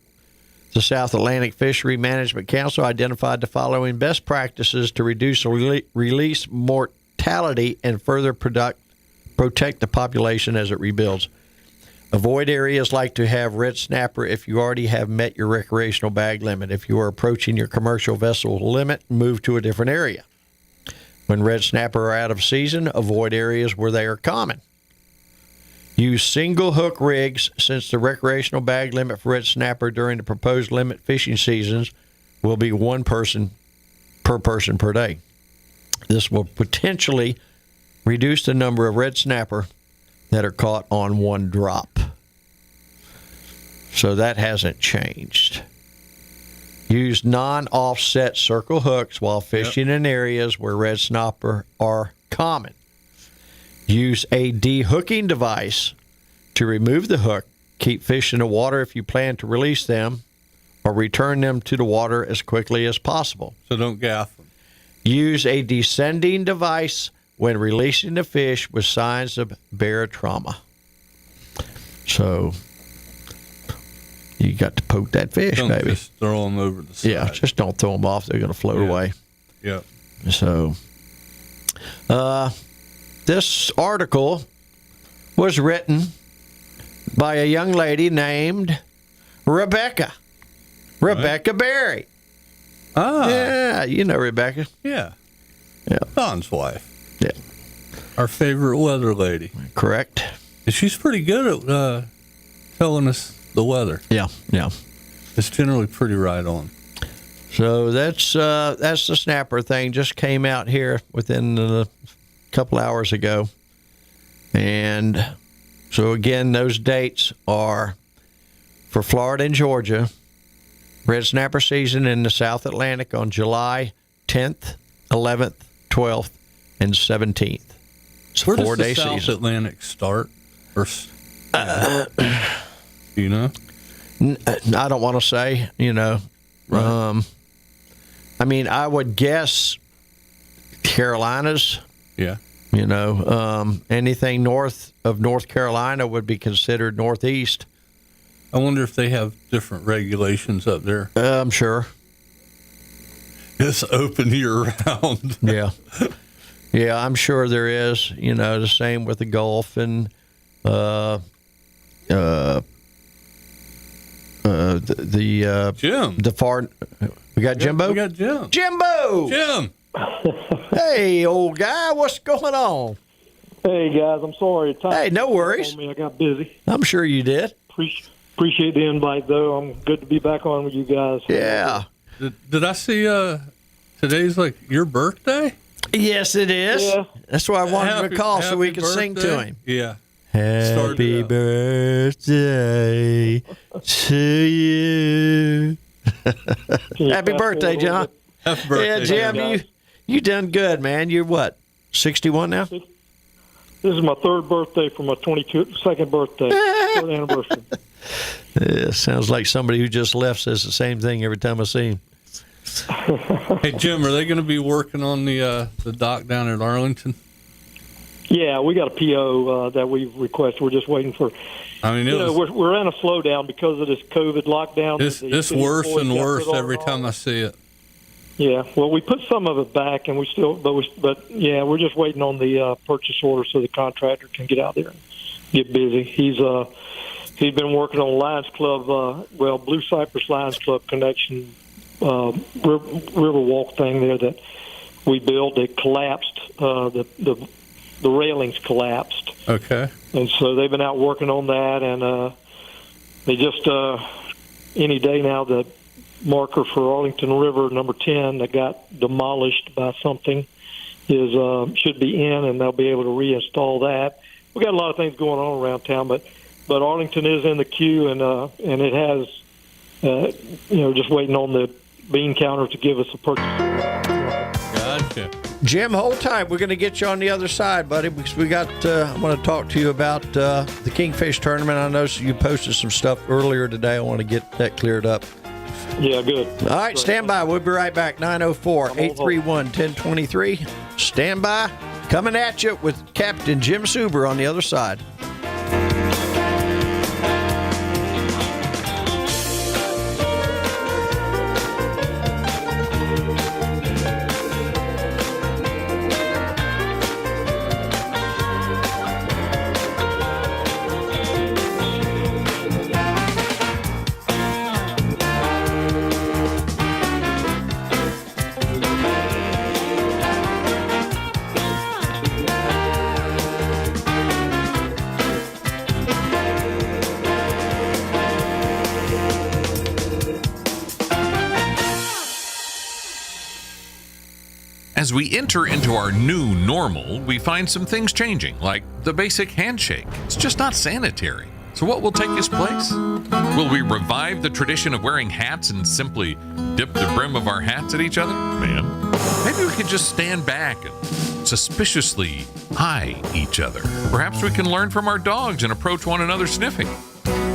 The South Atlantic Fishery Management Council identified the following best practices to reduce release mortality and further protect the population as it rebuilds. Avoid areas like to have red snapper if you already have met your recreational bag limit. If you are approaching your commercial vessel limit, move to a different area. When red snapper are out of season, avoid areas where they are common. Use single hook rigs since the recreational bag limit for red snapper during the proposed limit fishing seasons will be 1 person per day. This will potentially reduce the number of red snapper that are caught on one drop. So that hasn't changed. Use non-offset circle hooks while fishing in areas where red snapper are common. Use a de-hooking device to remove the hook. Keep fish in the water if you plan to release them, or return them to the water as quickly as possible. So don't gaff them. Use a descending device when releasing the fish with signs of barotrauma. So you got to poke that fish, don't baby. Just throw them over the side. Yeah, just don't throw them off. They're going to float away. Yeah. So, this article was written by a young lady named Rebecca Berry. Yeah, you know Rebecca. Yeah. Yeah. Don's wife. Yeah. Our favorite weather lady. Correct. And she's pretty good at telling us the weather. Yeah. It's generally pretty right on. So that's the snapper thing. Just came out here within a couple hours ago. And so, again, those dates are for Florida and Georgia. Red snapper season in the South Atlantic on July 10th, 11th, 12th, and 17th. It's a 4-day season. Where does the South Atlantic start? Or, do you know? I don't want to say, Right. I would guess Carolinas. Yeah. Anything north of North Carolina would be considered northeast. I wonder if they have different regulations up there. I'm sure. It's open year round. Yeah. Yeah, I'm sure there is. The same with the Gulf and Jim. The far. We got Jimbo? We got Jim. Jim! Hey, old guy, what's going on? Hey, guys, I'm sorry. Hey, no worries. I got busy. I'm sure you did. Appreciate the invite, though. I'm good to be back on with you guys. Yeah. Did I see today's like your birthday? Yes, it is. Yeah. That's why I wanted to call so we could sing to him. Yeah. Happy birthday to you. Happy birthday, John. Happy birthday, yeah, Jim, you done good, man. You're what, 61 now? This is my third birthday for my 22nd birthday, third anniversary. Yeah, sounds like somebody who just left says the same thing every time I see him. Hey, Jim, are they going to be working on the dock down at Arlington? Yeah, we got a PO that we've requested. We're just waiting for. I mean, we're in a slowdown because of this COVID lockdown. It's worse and worse every time I see it. Yeah, well, we put some of it back, and we still, but yeah, we're just waiting on the purchase order so the contractor can get out there and get busy. He's been working on Lions Club, Blue Cypress Lions Club connection, river walk thing there that we built. It collapsed. The railings collapsed. Okay. And so they've been out working on that, and they just any day now the marker for Arlington River number 10 that got demolished by something should be in, and they'll be able to reinstall that. We got a lot of things going on around town, but Arlington is in the queue, and it has just waiting on the bean counter to give us a purchase order. Gotcha. Jim, hold tight. We're going to get you on the other side, buddy, because we got. I want to talk to you about the Kingfish tournament. I noticed you posted some stuff earlier today. I want to get that cleared up. Yeah, good. All right, stand by. We'll be right back. 904-831-1023. Stand by. Coming at you with Captain Jim Suber on the other side. As we enter into our new normal, we find some things changing, like the basic handshake. It's just not sanitary. So what will take its place? Will we revive the tradition of wearing hats and simply dip the brim of our hats at each other? Man, maybe we can just stand back and suspiciously eye each other. Perhaps we can learn from our dogs and approach one another sniffing.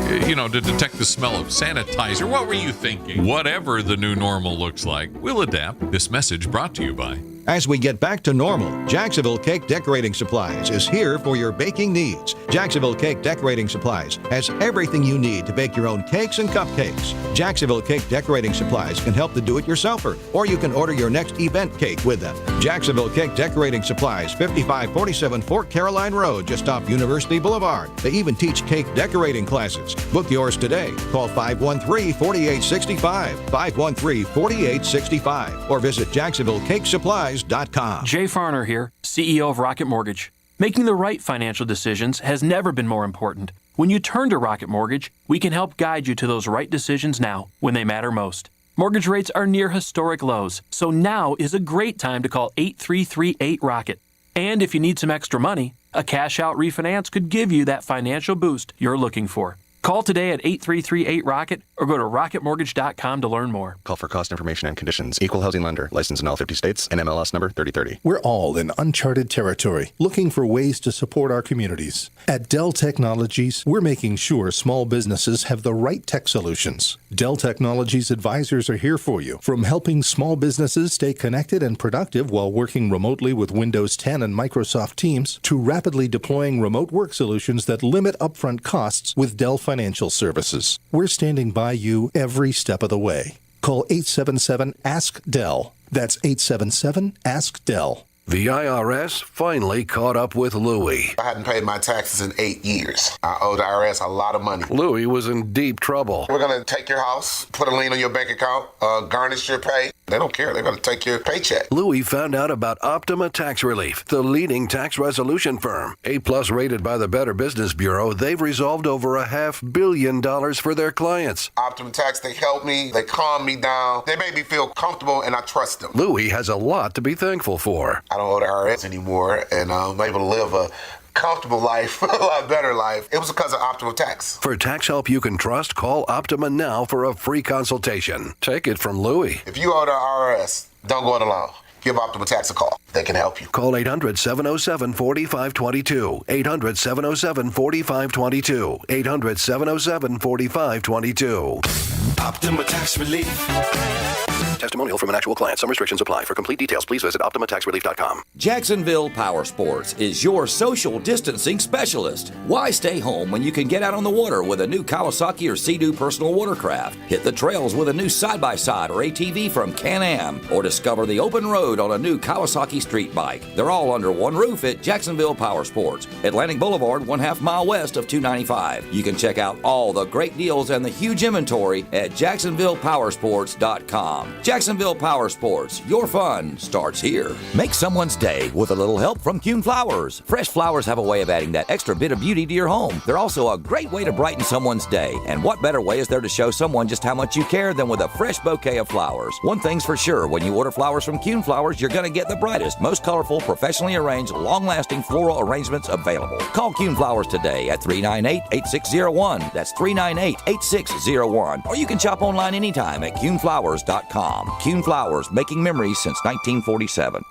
To detect the smell of sanitizer. What were you thinking? Whatever the new normal looks like, we'll adapt. This message brought to you by... As we get back to normal, Jacksonville Cake Decorating Supplies is here for your baking needs. Jacksonville Cake Decorating Supplies has everything you need to bake your own cakes and cupcakes. Jacksonville Cake Decorating Supplies can help the do-it-yourselfer, or you can order your next event cake with them. Jacksonville Cake Decorating Supplies, 5547 Fort Caroline Road, just off University Boulevard. They even teach cake decorating classes. Book yours today. Call 513-4865, 513-4865, or visit JacksonvilleCakeSupplies.com. Jay Farner here, CEO of Rocket Mortgage. Making the right financial decisions has never been more important. When you turn to Rocket Mortgage, we can help guide you to those right decisions now when they matter most. Mortgage rates are near historic lows, so now is a great time to call 8338-ROCKET. And if you need some extra money, a cash-out refinance could give you that financial boost you're looking for. Call today at 8338-ROCKET or go to rocketmortgage.com to learn more. Call for cost information and conditions. Equal housing lender. Licensed in all 50 states. NMLS number 3030. We're all in uncharted territory, looking for ways to support our communities. At Dell Technologies, we're making sure small businesses have the right tech solutions. Dell Technologies advisors are here for you, from helping small businesses stay connected and productive while working remotely with Windows 10 and Microsoft Teams, to rapidly deploying remote work solutions that limit upfront costs with Dell Financial Services. We're standing by you every step of the way. Call 877-ASK-DELL. That's 877-ASK-DELL. The IRS finally caught up with Louie. I hadn't paid my taxes in 8 years. I owe the IRS a lot of money. Louie was in deep trouble. We're going to take your house, put a lien on your bank account, garnish your pay. They don't care. They're going to take your paycheck. Louie found out about Optima Tax Relief, the leading tax resolution firm. A-plus rated by the Better Business Bureau, they've resolved over $500 million for their clients. Optima Tax, they help me. They calm me down. They make me feel comfortable, and I trust them. Louie has a lot to be thankful for. I don't owe the IRS anymore, and I'm able to live a comfortable life, a lot better life. It was because of Optima Tax. For tax help you can trust, call Optima now for a free consultation. Take it from Louie. If you owe the IRS, don't go it alone. Give Optima Tax a call. they can help you. Call 800-707-4522. 800-707-4522. 800-707-4522. Optima Tax Relief. Testimonial from an actual client. Some restrictions apply. For complete details, please visit OptimaTaxRelief.com. Jacksonville Power Sports is your social distancing specialist. Why stay home when you can get out on the water with a new Kawasaki or Sea-Doo personal watercraft? Hit the trails with a new side-by-side or ATV from Can-Am, or discover the open road on a new Kawasaki street bike. They're all under one roof at Jacksonville Power Sports, Atlantic Boulevard, 1/2 mile west of 295. You can check out all the great deals and the huge inventory at JacksonvillePowersports.com. Jacksonville Power Sports, your fun starts here. Make someone's day with a little help from Kuhn Flowers. Fresh flowers have a way of adding that extra bit of beauty to your home. They're also a great way to brighten someone's day. And what better way is there to show someone just how much you care than with a fresh bouquet of flowers? One thing's for sure, when you order flowers from Kuhn Flowers, you're going to get the brightest, most colorful, professionally arranged, long-lasting floral arrangements available. Call Kuhn Flowers today at 398-8601. That's 398-8601. Or you can shop online anytime at KuhnFlowers.com. Kuhn Flowers, making memories since 1947.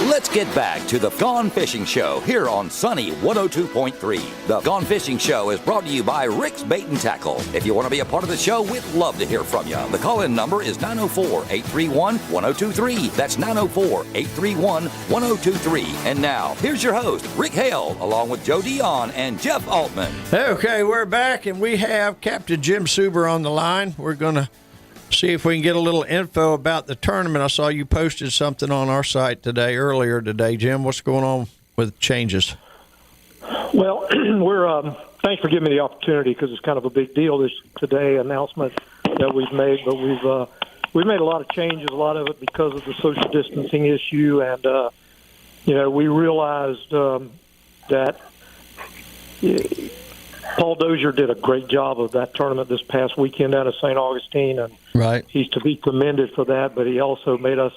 Let's get back to the Gone Fishing Show here on Sunny 102.3. The Gone Fishing Show is brought to you by Rick's Bait and Tackle. If you want to be a part of the show, we'd love to hear from you. The call-in number is 904-831-1023. That's 904-831-1023. And now, here's your host, Rick Hale, along with Joe Dion and Jeff Altman. Okay, we're back, and we have Captain Jim Suber on the line. We're going to see if we can get a little info about the tournament. I saw you posted something on our site earlier today, Jim. What's going on with changes? Well, we're thanks for giving me the opportunity, because it's kind of a big deal this today announcement that we've made. But we've made a lot of changes, a lot of it because of the social distancing issue, and we realized that Paul Dozier did a great job of that tournament this past weekend out of St. Augustine, and he's to be commended for that. But he also made us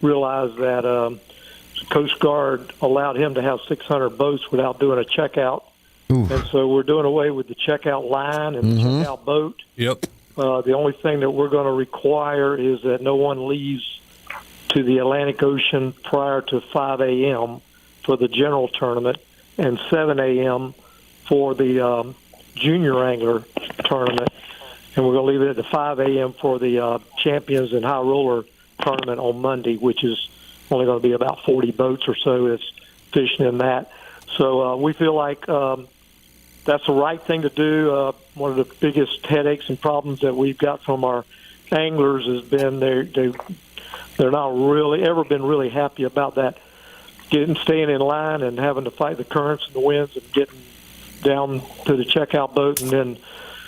realize that the Coast Guard allowed him to have 600 boats without doing a checkout. Ooh. And so we're doing away with the checkout line and the checkout boat. Yep. The only thing that we're going to require is that no one leaves to the Atlantic Ocean prior to 5 a.m. for the general tournament and 7 a.m. for the junior angler tournament. And we're going to leave it at the 5 a.m. for the champions and high roller tournament on Monday, which is only going to be about 40 boats or so that's fishing in that. So we feel like that's the right thing to do. One of the biggest headaches and problems that we've got from our anglers has been they're not really ever been really happy about that, staying in line and having to fight the currents and the winds and getting down to the checkout boat and then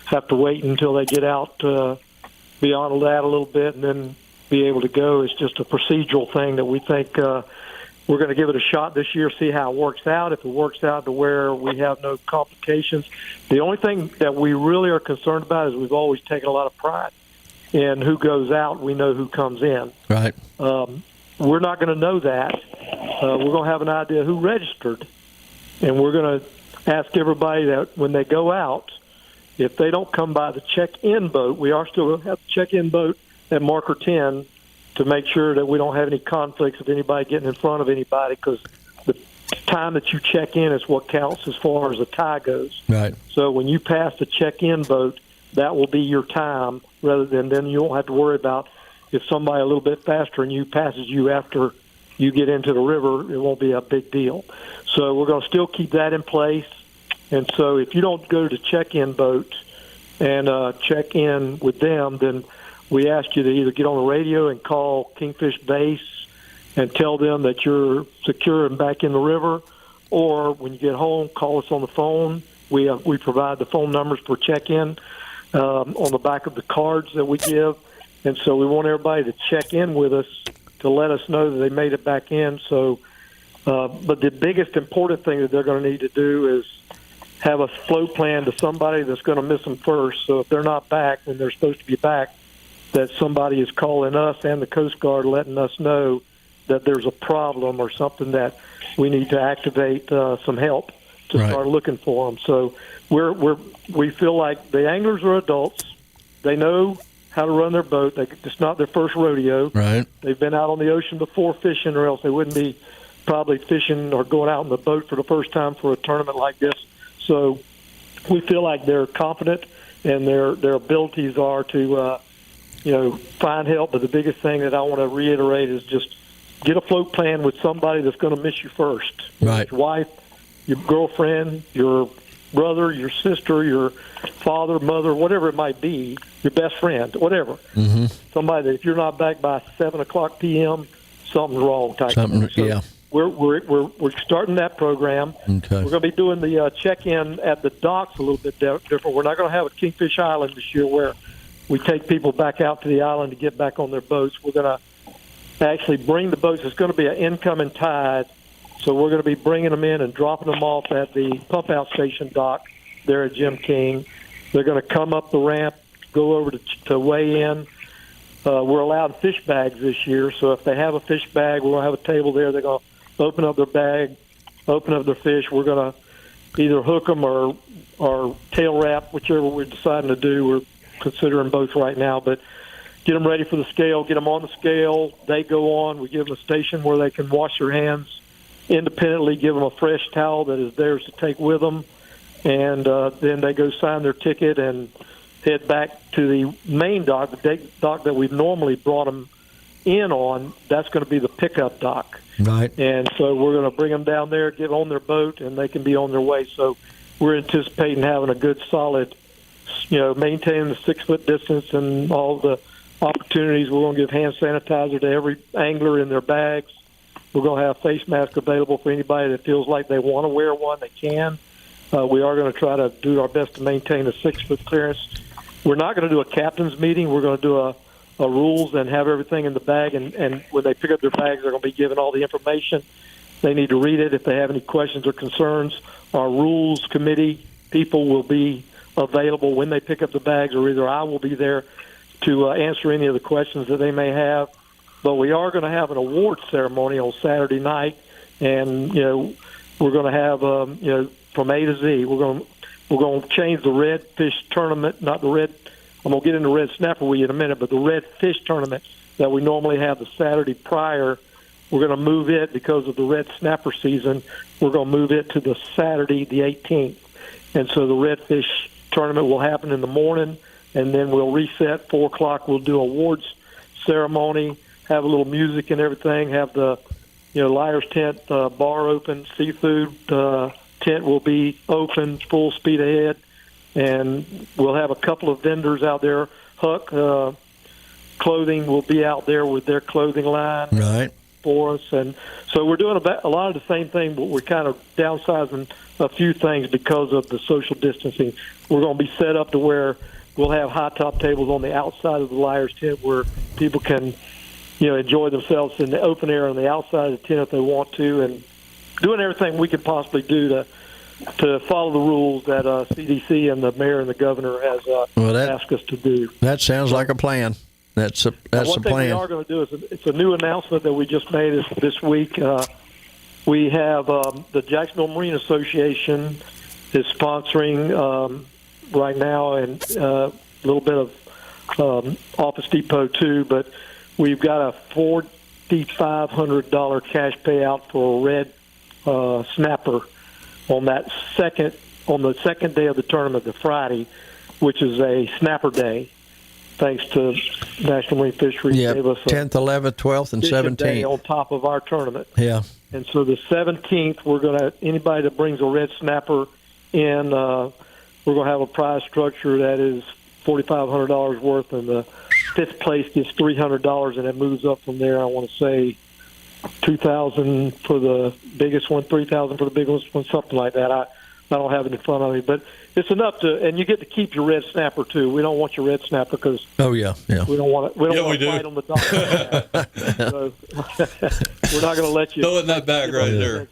have to wait until they get out beyond that a little bit and then be able to go. It's just a procedural thing that we think we're going to give it a shot this year, see how it works out. If it works out to where we have no complications. The only thing that we really are concerned about is we've always taken a lot of pride in who goes out. We know who comes in. Right. We're not going to know that. We're going to have an idea who registered, and we're going to ask everybody that when they go out, if they don't come by the check-in boat, we are still going to have the check-in boat at marker 10 to make sure that we don't have any conflicts of anybody getting in front of anybody, because the time that you check in is what counts as far as the tie goes. Right. So when you pass the check-in boat, that will be your time, rather than then you won't have to worry about if somebody a little bit faster than you passes you after you get into the river, it won't be a big deal. So we're going to still keep that in place. And so if you don't go to check-in boat and check in with them, then we ask you to either get on the radio and call Kingfish Base and tell them that you're secure and back in the river, or when you get home, call us on the phone. We provide the phone numbers for check-in on the back of the cards that we give. And so we want everybody to check in with us to let us know that they made it back in. So, but the biggest important thing that they're going to need to do is have a float plan to somebody that's going to miss them first. So if they're not back when they're supposed to be back, that somebody is calling us and the Coast Guard letting us know that there's a problem or something that we need to activate some help to start looking for them. So we feel like the anglers are adults. They know how to run their boat. It's not their first rodeo. Right. They've been out on the ocean before fishing, or else they wouldn't be probably fishing or going out in the boat for the first time for a tournament like this. So we feel like they're confident, and their abilities are to find help. But the biggest thing that I want to reiterate is just get a float plan with somebody that's going to miss you first. Right. Your wife, your girlfriend, your brother, your sister, your father, mother, whatever it might be, your best friend, whatever. Mm-hmm. Somebody that if you're not back by 7:00 p.m., something's wrong. Something, so yeah. We're starting that program. Okay. We're going to be doing the check-in at the docks a little bit different. We're not going to have a Kingfish Island this year where we take people back out to the island to get back on their boats. We're going to actually bring the boats. It's going to be an incoming tide, so we're going to be bringing them in and dropping them off at the pump-out station dock there at Jim King. They're going to come up the ramp, go over to weigh in. We're allowed fish bags this year, so if they have a fish bag, we're going to have a table there. They're going to open up their bag, open up their fish. We're going to either hook them or tail wrap, whichever we're deciding to do. We're considering both right now, but get them ready for the scale, get them on the scale. They go on. We give them a station where they can wash their hands independently, give them a fresh towel that is theirs to take with them, and then they go sign their ticket and head back to the main dock, the dock that we've normally brought them in on. That's going to be the pickup dock. Right. And so we're going to bring them down there, get on their boat, and they can be on their way. So we're anticipating having a good, solid, maintaining the 6-foot distance and all the opportunities. We're going to give hand sanitizer to every angler in their bags. We're going to have face masks available for anybody that feels like they want to wear one. They can. We are going to try to do our best to maintain a 6-foot clearance. We're not going to do a captain's meeting. We're going to do a rules and have everything in the bag. And when they pick up their bags, they're going to be given all the information. They need to read it. If they have any questions or concerns, our rules committee people will be available when they pick up the bags, or either I will be there to answer any of the questions that they may have. But we are going to have an award ceremony on Saturday night, and we're going to have from A to Z. We're going to change the red fish tournament, not the red. I'm going to get into red snapper with you in a minute, but the red fish tournament that we normally have the Saturday prior, we're going to move it because of the red snapper season. We're going to move it to the Saturday, the 18th, and so the red fish tournament will happen in the morning, and then we'll reset 4:00. We'll do awards ceremony, have a little music and everything. Have the Liar's Tent bar open, seafood tent will be open, full speed ahead, and we'll have a couple of vendors out there. Huck Clothing will be out there with their clothing line right for us, and so we're doing a lot of the same thing, but we're kind of downsizing a few things because of the social distancing. We're going to be set up to where we'll have high top tables on the outside of the Liar's Tent where people can enjoy themselves in the open air on the outside of the tent if they want to, and doing everything we could possibly do to follow the rules that CDC and the mayor and the governor has asked us to do. That sounds like a plan. That's a plan. One thing we are going to do is it's a new announcement that we just made this week. We have the Jacksonville Marine Association is sponsoring right now, and a little bit of Office Depot too, but we've got a $4,500 cash payout for a red snapper on the second day of the tournament, the Friday, which is a snapper day. Thanks to National Marine Fisheries, gave us 10th, 11th, 12th, and 17th on top of our tournament. Yeah, and so the 17th, we're going to anybody that brings a red snapper in, we're going to have a prize structure that is $4,500 worth, and the fifth place gets $300, and it moves up from there. I want to say $2,000 for the biggest one, $3,000 for the biggest one, something like that. I don't have it in front of me, but it's enough to, and you get to keep your red snapper too. We don't want your red snapper because we don't want to. We don't want to fight on the dock. So we're not going to let you throw it in that bag right there.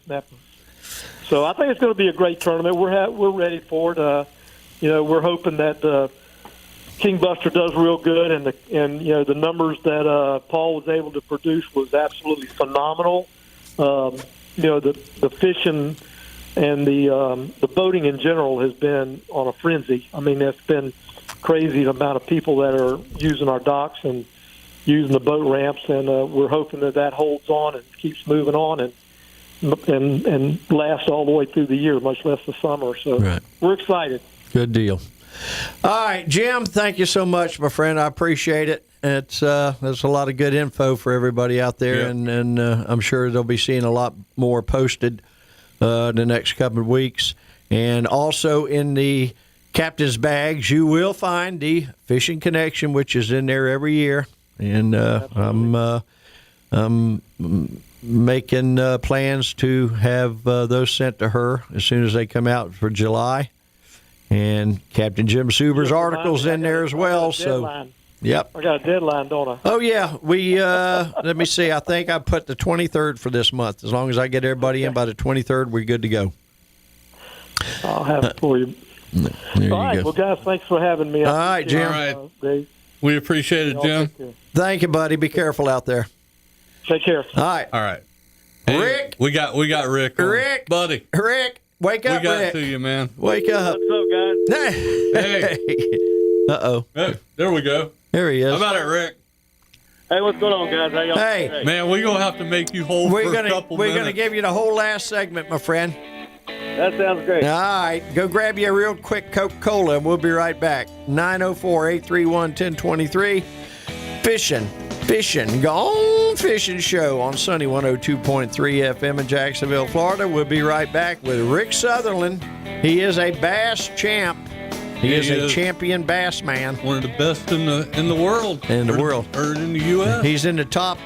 So I think it's going to be a great tournament. We're ready for it. We're hoping that King Buster does real good, and the numbers that Paul was able to produce was absolutely phenomenal. The fishing and the boating in general has been on a frenzy. I mean, it's been crazy amount of people that are using our docks and using the boat ramps, and we're hoping that holds on and keeps moving on and lasts all the way through the year, much less the summer. So we're excited. Good deal. All right, Jim, thank you so much, my friend. I appreciate it. It's there's a lot of good info for everybody out there, and I'm sure they'll be seeing a lot more posted the next couple of weeks. And also in the captain's bags, you will find the Fishing Connection, which is in there every year. And I'm making plans to have those sent to her as soon as they come out for July. And Captain Jim Suber's article's in there as well. So, yep. I got a deadline, don't I? Oh, yeah. We let me see. I think I put the 23rd for this month. As long as I get everybody in by the 23rd, we're good to go. I'll have it for you. There All right. go. Well, guys, thanks for having me. All right, Jim. All right. We appreciate it, Jim. Thank you, buddy. Be careful out there. Take care. All right. All right. Hey, Rick. We got Rick. Rick. Buddy. Rick. Wake up, We got Rick. to you, man. Wake up. What's up, guys? Hey. Uh-oh. Hey, there we go. There he is. How about it, Rick? Hey, what's going on, guys? How y'all Hey. Man, we're going to have to make you whole for a couple minutes. We're going to give you the whole last segment, my friend. That sounds great. All right. Go grab you a real quick Coca-Cola, and we'll be right back. 904-831-1023. Fishin', Gone Fishing Show on Sunny 102.3 FM in Jacksonville, Florida. We'll be right back with Rick Sutherland. He is a bass champ. He is a champion bass man. One of the best in the world. In the world. Or in the U.S. He's in the top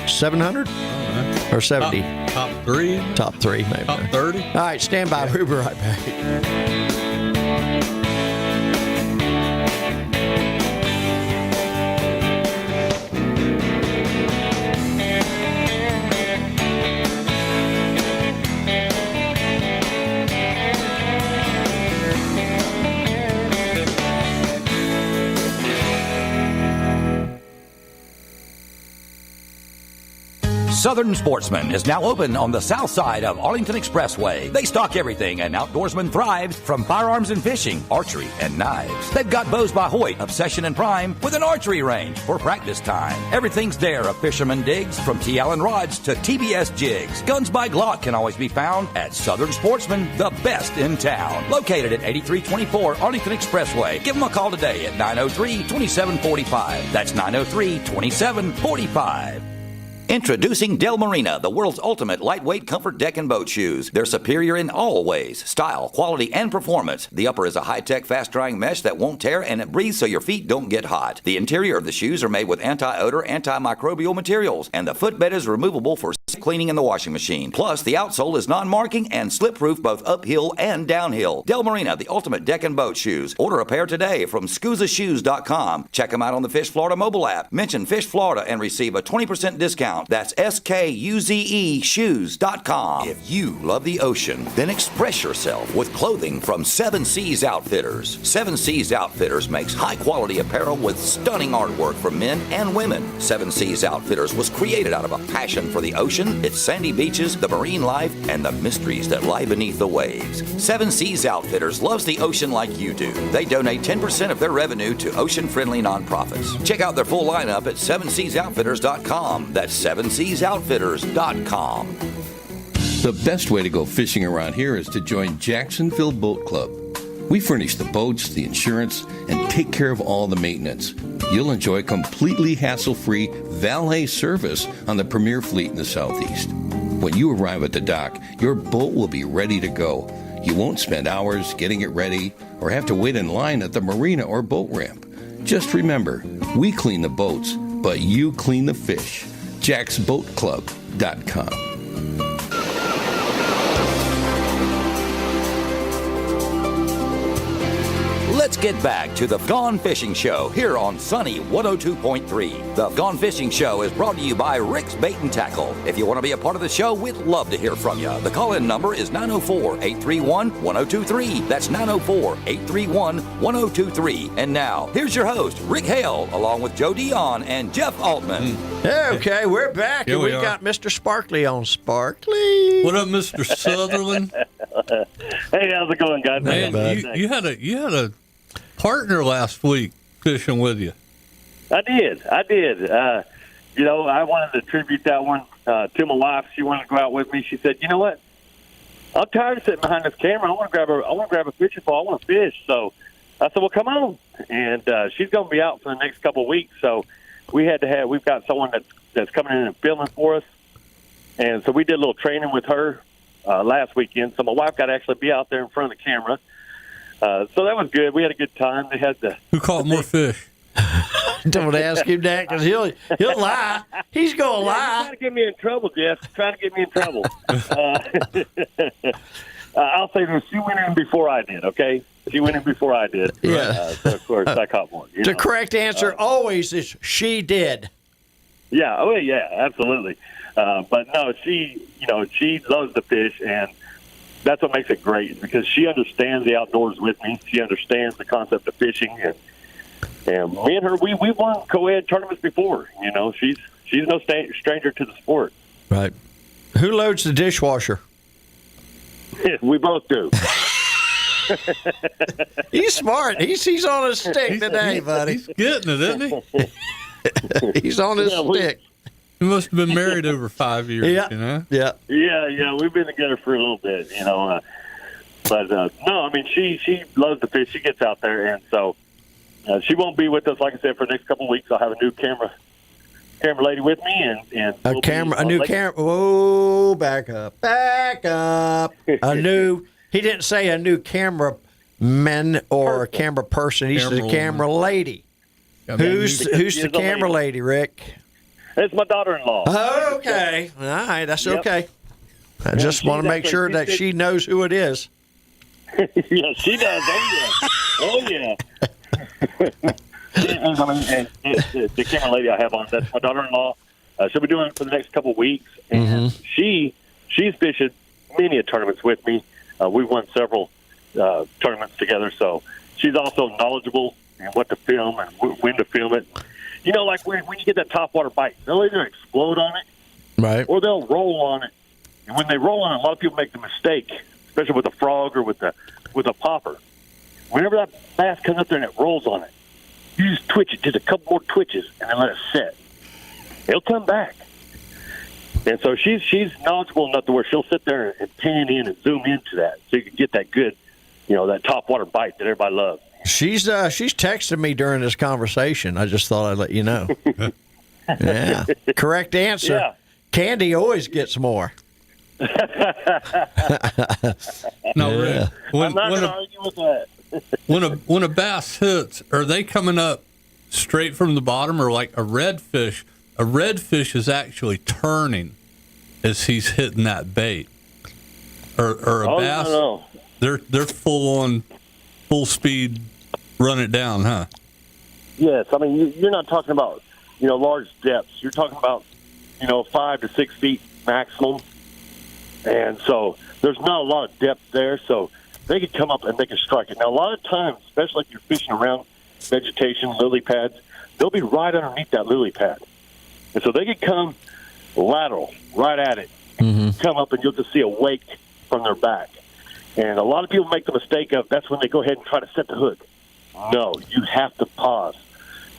700 or 70. Top 3. Top 3, maybe. Top 30. All right, stand by. We'll be right back. Southern Sportsman is now open on the south side of Arlington Expressway. They stock everything an outdoorsman thrives, from firearms and fishing, archery, and knives. They've got bows by Hoyt, Obsession, and Prime with an archery range for practice time. Everything's there a fisherman digs, from T. Allen rods to TBS jigs. Guns by Glock can always be found at Southern Sportsman, the best in town. Located at 8324 Arlington Expressway. Give them a call today at 903-2745. That's 903-2745. Introducing Del Marina, the world's ultimate lightweight comfort deck and boat shoes. They're superior in all ways: style, quality, and performance. The upper is a high-tech, fast-drying mesh that won't tear, and it breathes so your feet don't get hot. The interior of the shoes are made with anti-odor, antimicrobial materials, and the footbed is removable for cleaning in the washing machine. Plus, the outsole is non-marking and slip-proof both uphill and downhill. Del Marina, the ultimate deck and boat shoes. Order a pair today from SCUSAShoes.com. Check them out on the Fish Florida mobile app. Mention Fish Florida and receive a 20% discount. That's SKUZE shoes.com. If you love the ocean, then express yourself with clothing from Seven Seas Outfitters. Seven Seas Outfitters makes high-quality apparel with stunning artwork for men and women. Seven Seas Outfitters was created out of a passion for the ocean, its sandy beaches, the marine life, and the mysteries that lie beneath the waves. Seven Seas Outfitters loves the ocean like you do. They donate 10% of their revenue to ocean-friendly nonprofits. Check out their full lineup at sevenseasoutfitters.com. That's sevenseasoutfitters.com. The best way to go fishing around here is to join Jacksonville Boat Club. We furnish the boats, the insurance, and take care of all the maintenance. You'll enjoy completely hassle-free valet service on the premier fleet in the Southeast. When you arrive at the dock, your boat will be ready to go. You won't spend hours getting it ready or have to wait in line at the marina or boat ramp. Just remember, we clean the boats, but you clean the fish. JacksBoatClub.com. Let's get back to the Gone Fishing Show here on Sunny 102.3. The Gone Fishing Show is brought to you by Rick's Bait and Tackle. If you want to be a part of the show, we'd love to hear from you. The call-in number is 904-831-1023. That's 904-831-1023. And now, here's your host, Rick Hale, along with Joe Dion and Jeff Altman. Okay, we're back, Here and we we are. got Mr. Sparkley on. Sparkley. What up, Mr. Sutherland? Hey, how's it going, guys? Man, you had a partner last week fishing with you. I did. You know, I wanted to attribute that one to my wife. She wanted to go out with me. She said, "You know what? I'm tired of sitting behind this camera. I want to grab a fishing pole. I want to fish." So I said, "Well, come on." And she's going to be out for the next couple of weeks. So we've got someone that's coming in and filming for us. And so we did a little training with her last weekend. So my wife got to actually be out there in front of the camera. So that was good. We had a good time. They had Who caught more fish? Don't ask him that because he'll lie. He's going to lie. He's trying to get me in trouble, Jeff. He's trying to get me in trouble. I'll say this. She went in before I did, okay? She went in before I did. Yeah. So, of course, I caught more. The correct answer always is she did. Yeah. Oh, yeah, absolutely. But, no, she loves to fish, and that's what makes it great because she understands the outdoors with me. She understands the concept of fishing, and me and her, we won co-ed tournaments before. You know, she's no stranger to the sport. Right. Who loads the dishwasher? We both do. He's smart. He's on his stick today, buddy. He's getting it, isn't he? He's on his stick. We must have been married over 5 years. Yeah. You know? Yeah. Yeah. We've been together for a little bit, you know. But no, I mean, she loves to fish. She gets out there, and so she won't be with us, like I said, for the next couple of weeks. I'll have a new camera lady with me, and a new camera. Whoa, back up. A new. He didn't say a new cameraman or a camera person. He said a camera lady. Who's the camera lady, Rick? It's my daughter-in-law. Okay. All right, that's okay. I just want to make sure that she knows who it is. Yeah, she does. Oh, yeah. And the camera lady I have on, that's my daughter-in-law. She'll be doing it for the next couple of weeks. And she's fishing many tournaments with me. We've won several tournaments together, so she's also knowledgeable in what to film and when to film it. You know, like when you get that topwater bite, they'll either explode on it, right, or they'll roll on it. And when they roll on it, a lot of people make the mistake, especially with a frog or with a popper. Whenever that bass comes up there and it rolls on it, you just twitch it, just a couple more twitches, and then let it set. It'll come back. And so she's knowledgeable enough to where she'll sit there and pan in and zoom into that, so you can get that good, that topwater bite that everybody loves. She's texting me during this conversation. I just thought I'd let you know. Yeah. Correct answer. Yeah. Candy always gets more. No, Yeah. I'm not going to argue with that. when a bass hits, are they coming up straight from the bottom, or like a redfish? A redfish is actually turning as he's hitting that bait. Or a bass, no. They're full speed, run it down, huh? Yes, I mean you're not talking about large depths. You're talking about 5 to 6 feet maximum, and so there's not a lot of depth there. So they could come up and they can strike it. Now a lot of times, especially if you're fishing around vegetation, lily pads, they'll be right underneath that lily pad, and so they could come lateral right at it, come up, and you'll just see a wake from their back. And a lot of people make the mistake of that's when they go ahead and try to set the hook. No, you have to pause.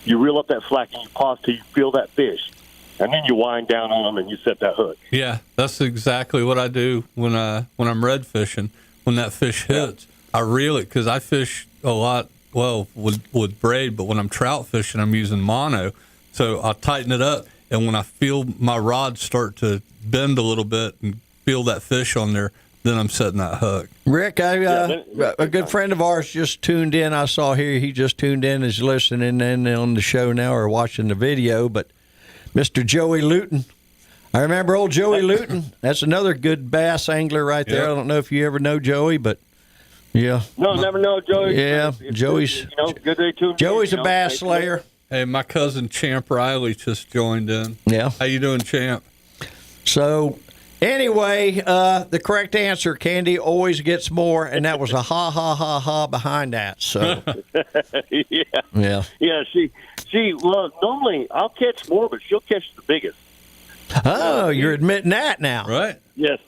You reel up that slack and you pause till you feel that fish. And then you wind down on them and you set that hook. Yeah, that's exactly what I do when I'm red fishing. When that fish hits, I reel it because I fish a lot, with braid, but when I'm trout fishing, I'm using mono. So I'll tighten it up, and when I feel my rod start to bend a little bit and feel that fish on there, then I'm setting that hook. Rick, a good friend of ours just tuned in. I saw here he just tuned in, is listening in on the show now or watching the video. But Mr. Joey Luton, I remember old Joey Luton. That's another good bass angler right there. Yep. I don't know if you ever know Joey, but yeah. No, never know Joey. Yeah, Joey's good day too. Joey's a bass slayer. Hey, my cousin Champ Riley just joined in. Yeah. How you doing, Champ? So. Anyway, the correct answer, Candy always gets more, and that was a ha, ha, ha, ha behind that. So, yeah. Well, normally I'll catch more, but she'll catch the biggest. Oh, you're admitting that now. Right. Yes.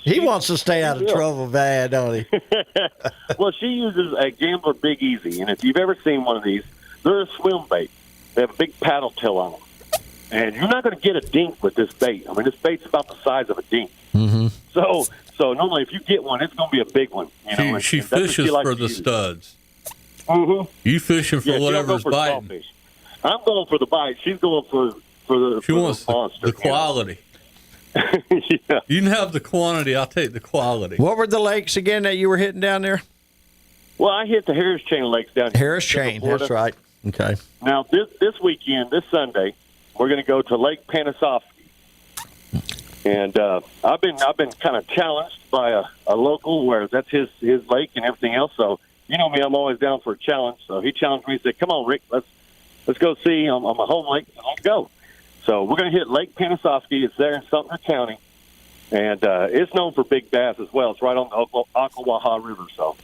He wants to stay out of trouble bad, don't he? Well, she uses a Gambler Big Easy, and if you've ever seen one of these, they're a swim bait. They have a big paddle tail on them, and you're not going to get a dink with this bait. I mean, this bait's about the size of a dink. Mm-hmm. So normally, if you get one, it's going to be a big one. You know, She and that's what fishes likes for to the use. studs. Mm-hmm. You fishing for Yeah, she don't whatever's go for biting. small fish. I'm going for the bite. She's going for the She wants monster. the quality. Yeah. You can have the quantity. I'll take the quality. What were the lakes again that you were hitting down there? Well, I hit the Harris Chain Lakes down here. Harris Chain, that's right. Okay. Now, this weekend, this Sunday, we're going to go to Lake Panisofsky. And I've been kind of challenged by a local where that's his lake and everything else. So, you know me, I'm always down for a challenge. So he challenged me and said, come on, Rick, let's go see on my home lake. Let's go. So we're going to hit Lake Panisofsky. It's there in Sumter County. And it's known for big bass as well. It's right on the Ocklawaha River. So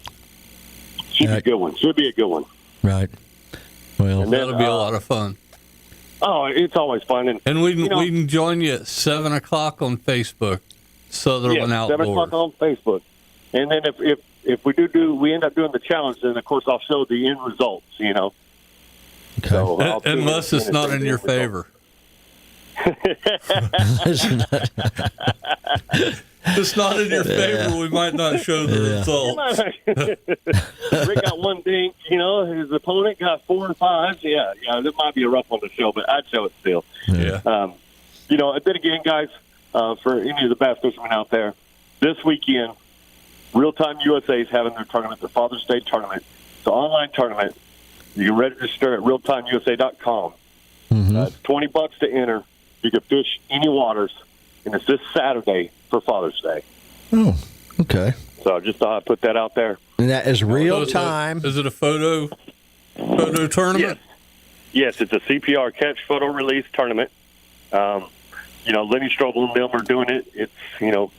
should be a good one. Should be a good one. Right. Well, and then, that'll be a lot of fun. Oh, it's always fun. And we can join you at 7 o'clock on Facebook, Sutherland Outdoors. 7 o'clock on Facebook. And then if we end up doing the challenge, then, of course, I'll show the end results, you know. Okay. So Unless it's not in your favor. It's not in your favor, we might not show the result. Rick got one dink, you know, his opponent got 4 and 5. Yeah, this might be a rough one to show, but I'd show it still. Yeah. You know, and then again, guys, for any of the bass fishermen out there, this weekend, Real Time USA is having their tournament, their Father's Day tournament. It's an online tournament. You can register at realtimeusa.com. Mm-hmm. It's $20 to enter. You can fish any waters, and it's this Saturday for Father's Day. Oh, okay. So just thought I'd put that out there. And that is real time. Is it a photo tournament? Yes, it's a CPR catch photo release tournament. You know, Lenny Strobel and them are doing it. It's, you know,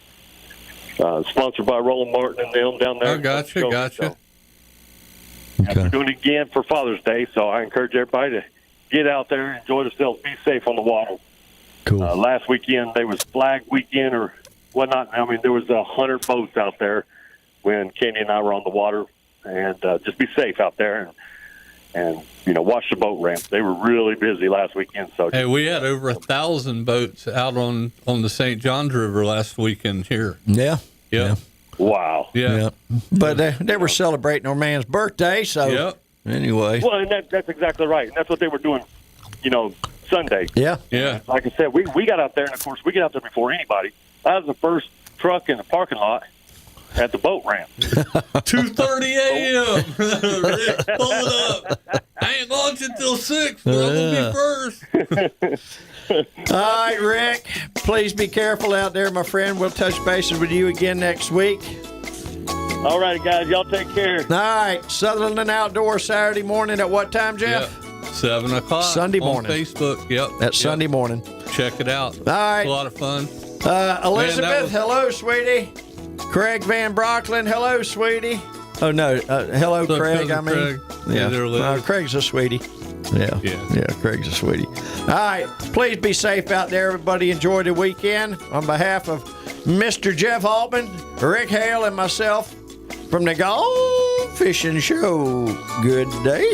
sponsored by Roland Martin and them down there. Oh, gotcha. So, we're doing it again for Father's Day, so I encourage everybody to get out there, enjoy themselves, be safe on the water. Cool. Last weekend, there was flag weekend or whatnot. I mean, there was 100 boats out there when Kenny and I were on the water, and just be safe out there and you know, watch the boat ramp. They were really busy last weekend. So hey, we had over 1,000 boats out on the St. Johns River last weekend here. Yeah. Yeah. Wow. Yeah. But they were celebrating our man's birthday, so anyway. Well, and that's exactly right. And that's what they were doing, you know, Sunday. Yeah. Yeah. Like I said, we got out there, and, of course, we get out there before anybody. I was the first truck in the parking lot at the boat ramp. 2:30 a.m. Rick, pull it up. I ain't launching till 6, but I'm going to be first. All right, Rick, please be careful out there, my friend. We'll touch bases with you again next week. All right, guys. Y'all take care. All right. Sutherland Outdoor Saturday morning at what time, Jeff? Yep. 7 o'clock. Sunday morning. On Facebook. Yep. That's Sunday morning. Check it out. All right. It's a lot of fun. Elizabeth, hello, sweetie. Craig Van Brocklin, hello, sweetie. Oh, no. Hello, Craig, I mean. Craig. Yeah. Craig's a sweetie. Yeah, Craig's a sweetie. All right. Please be safe out there, everybody. Enjoy the weekend. On behalf of Mr. Jeff Altman, Rick Hale, and myself from the Gone Fishing Show, good day.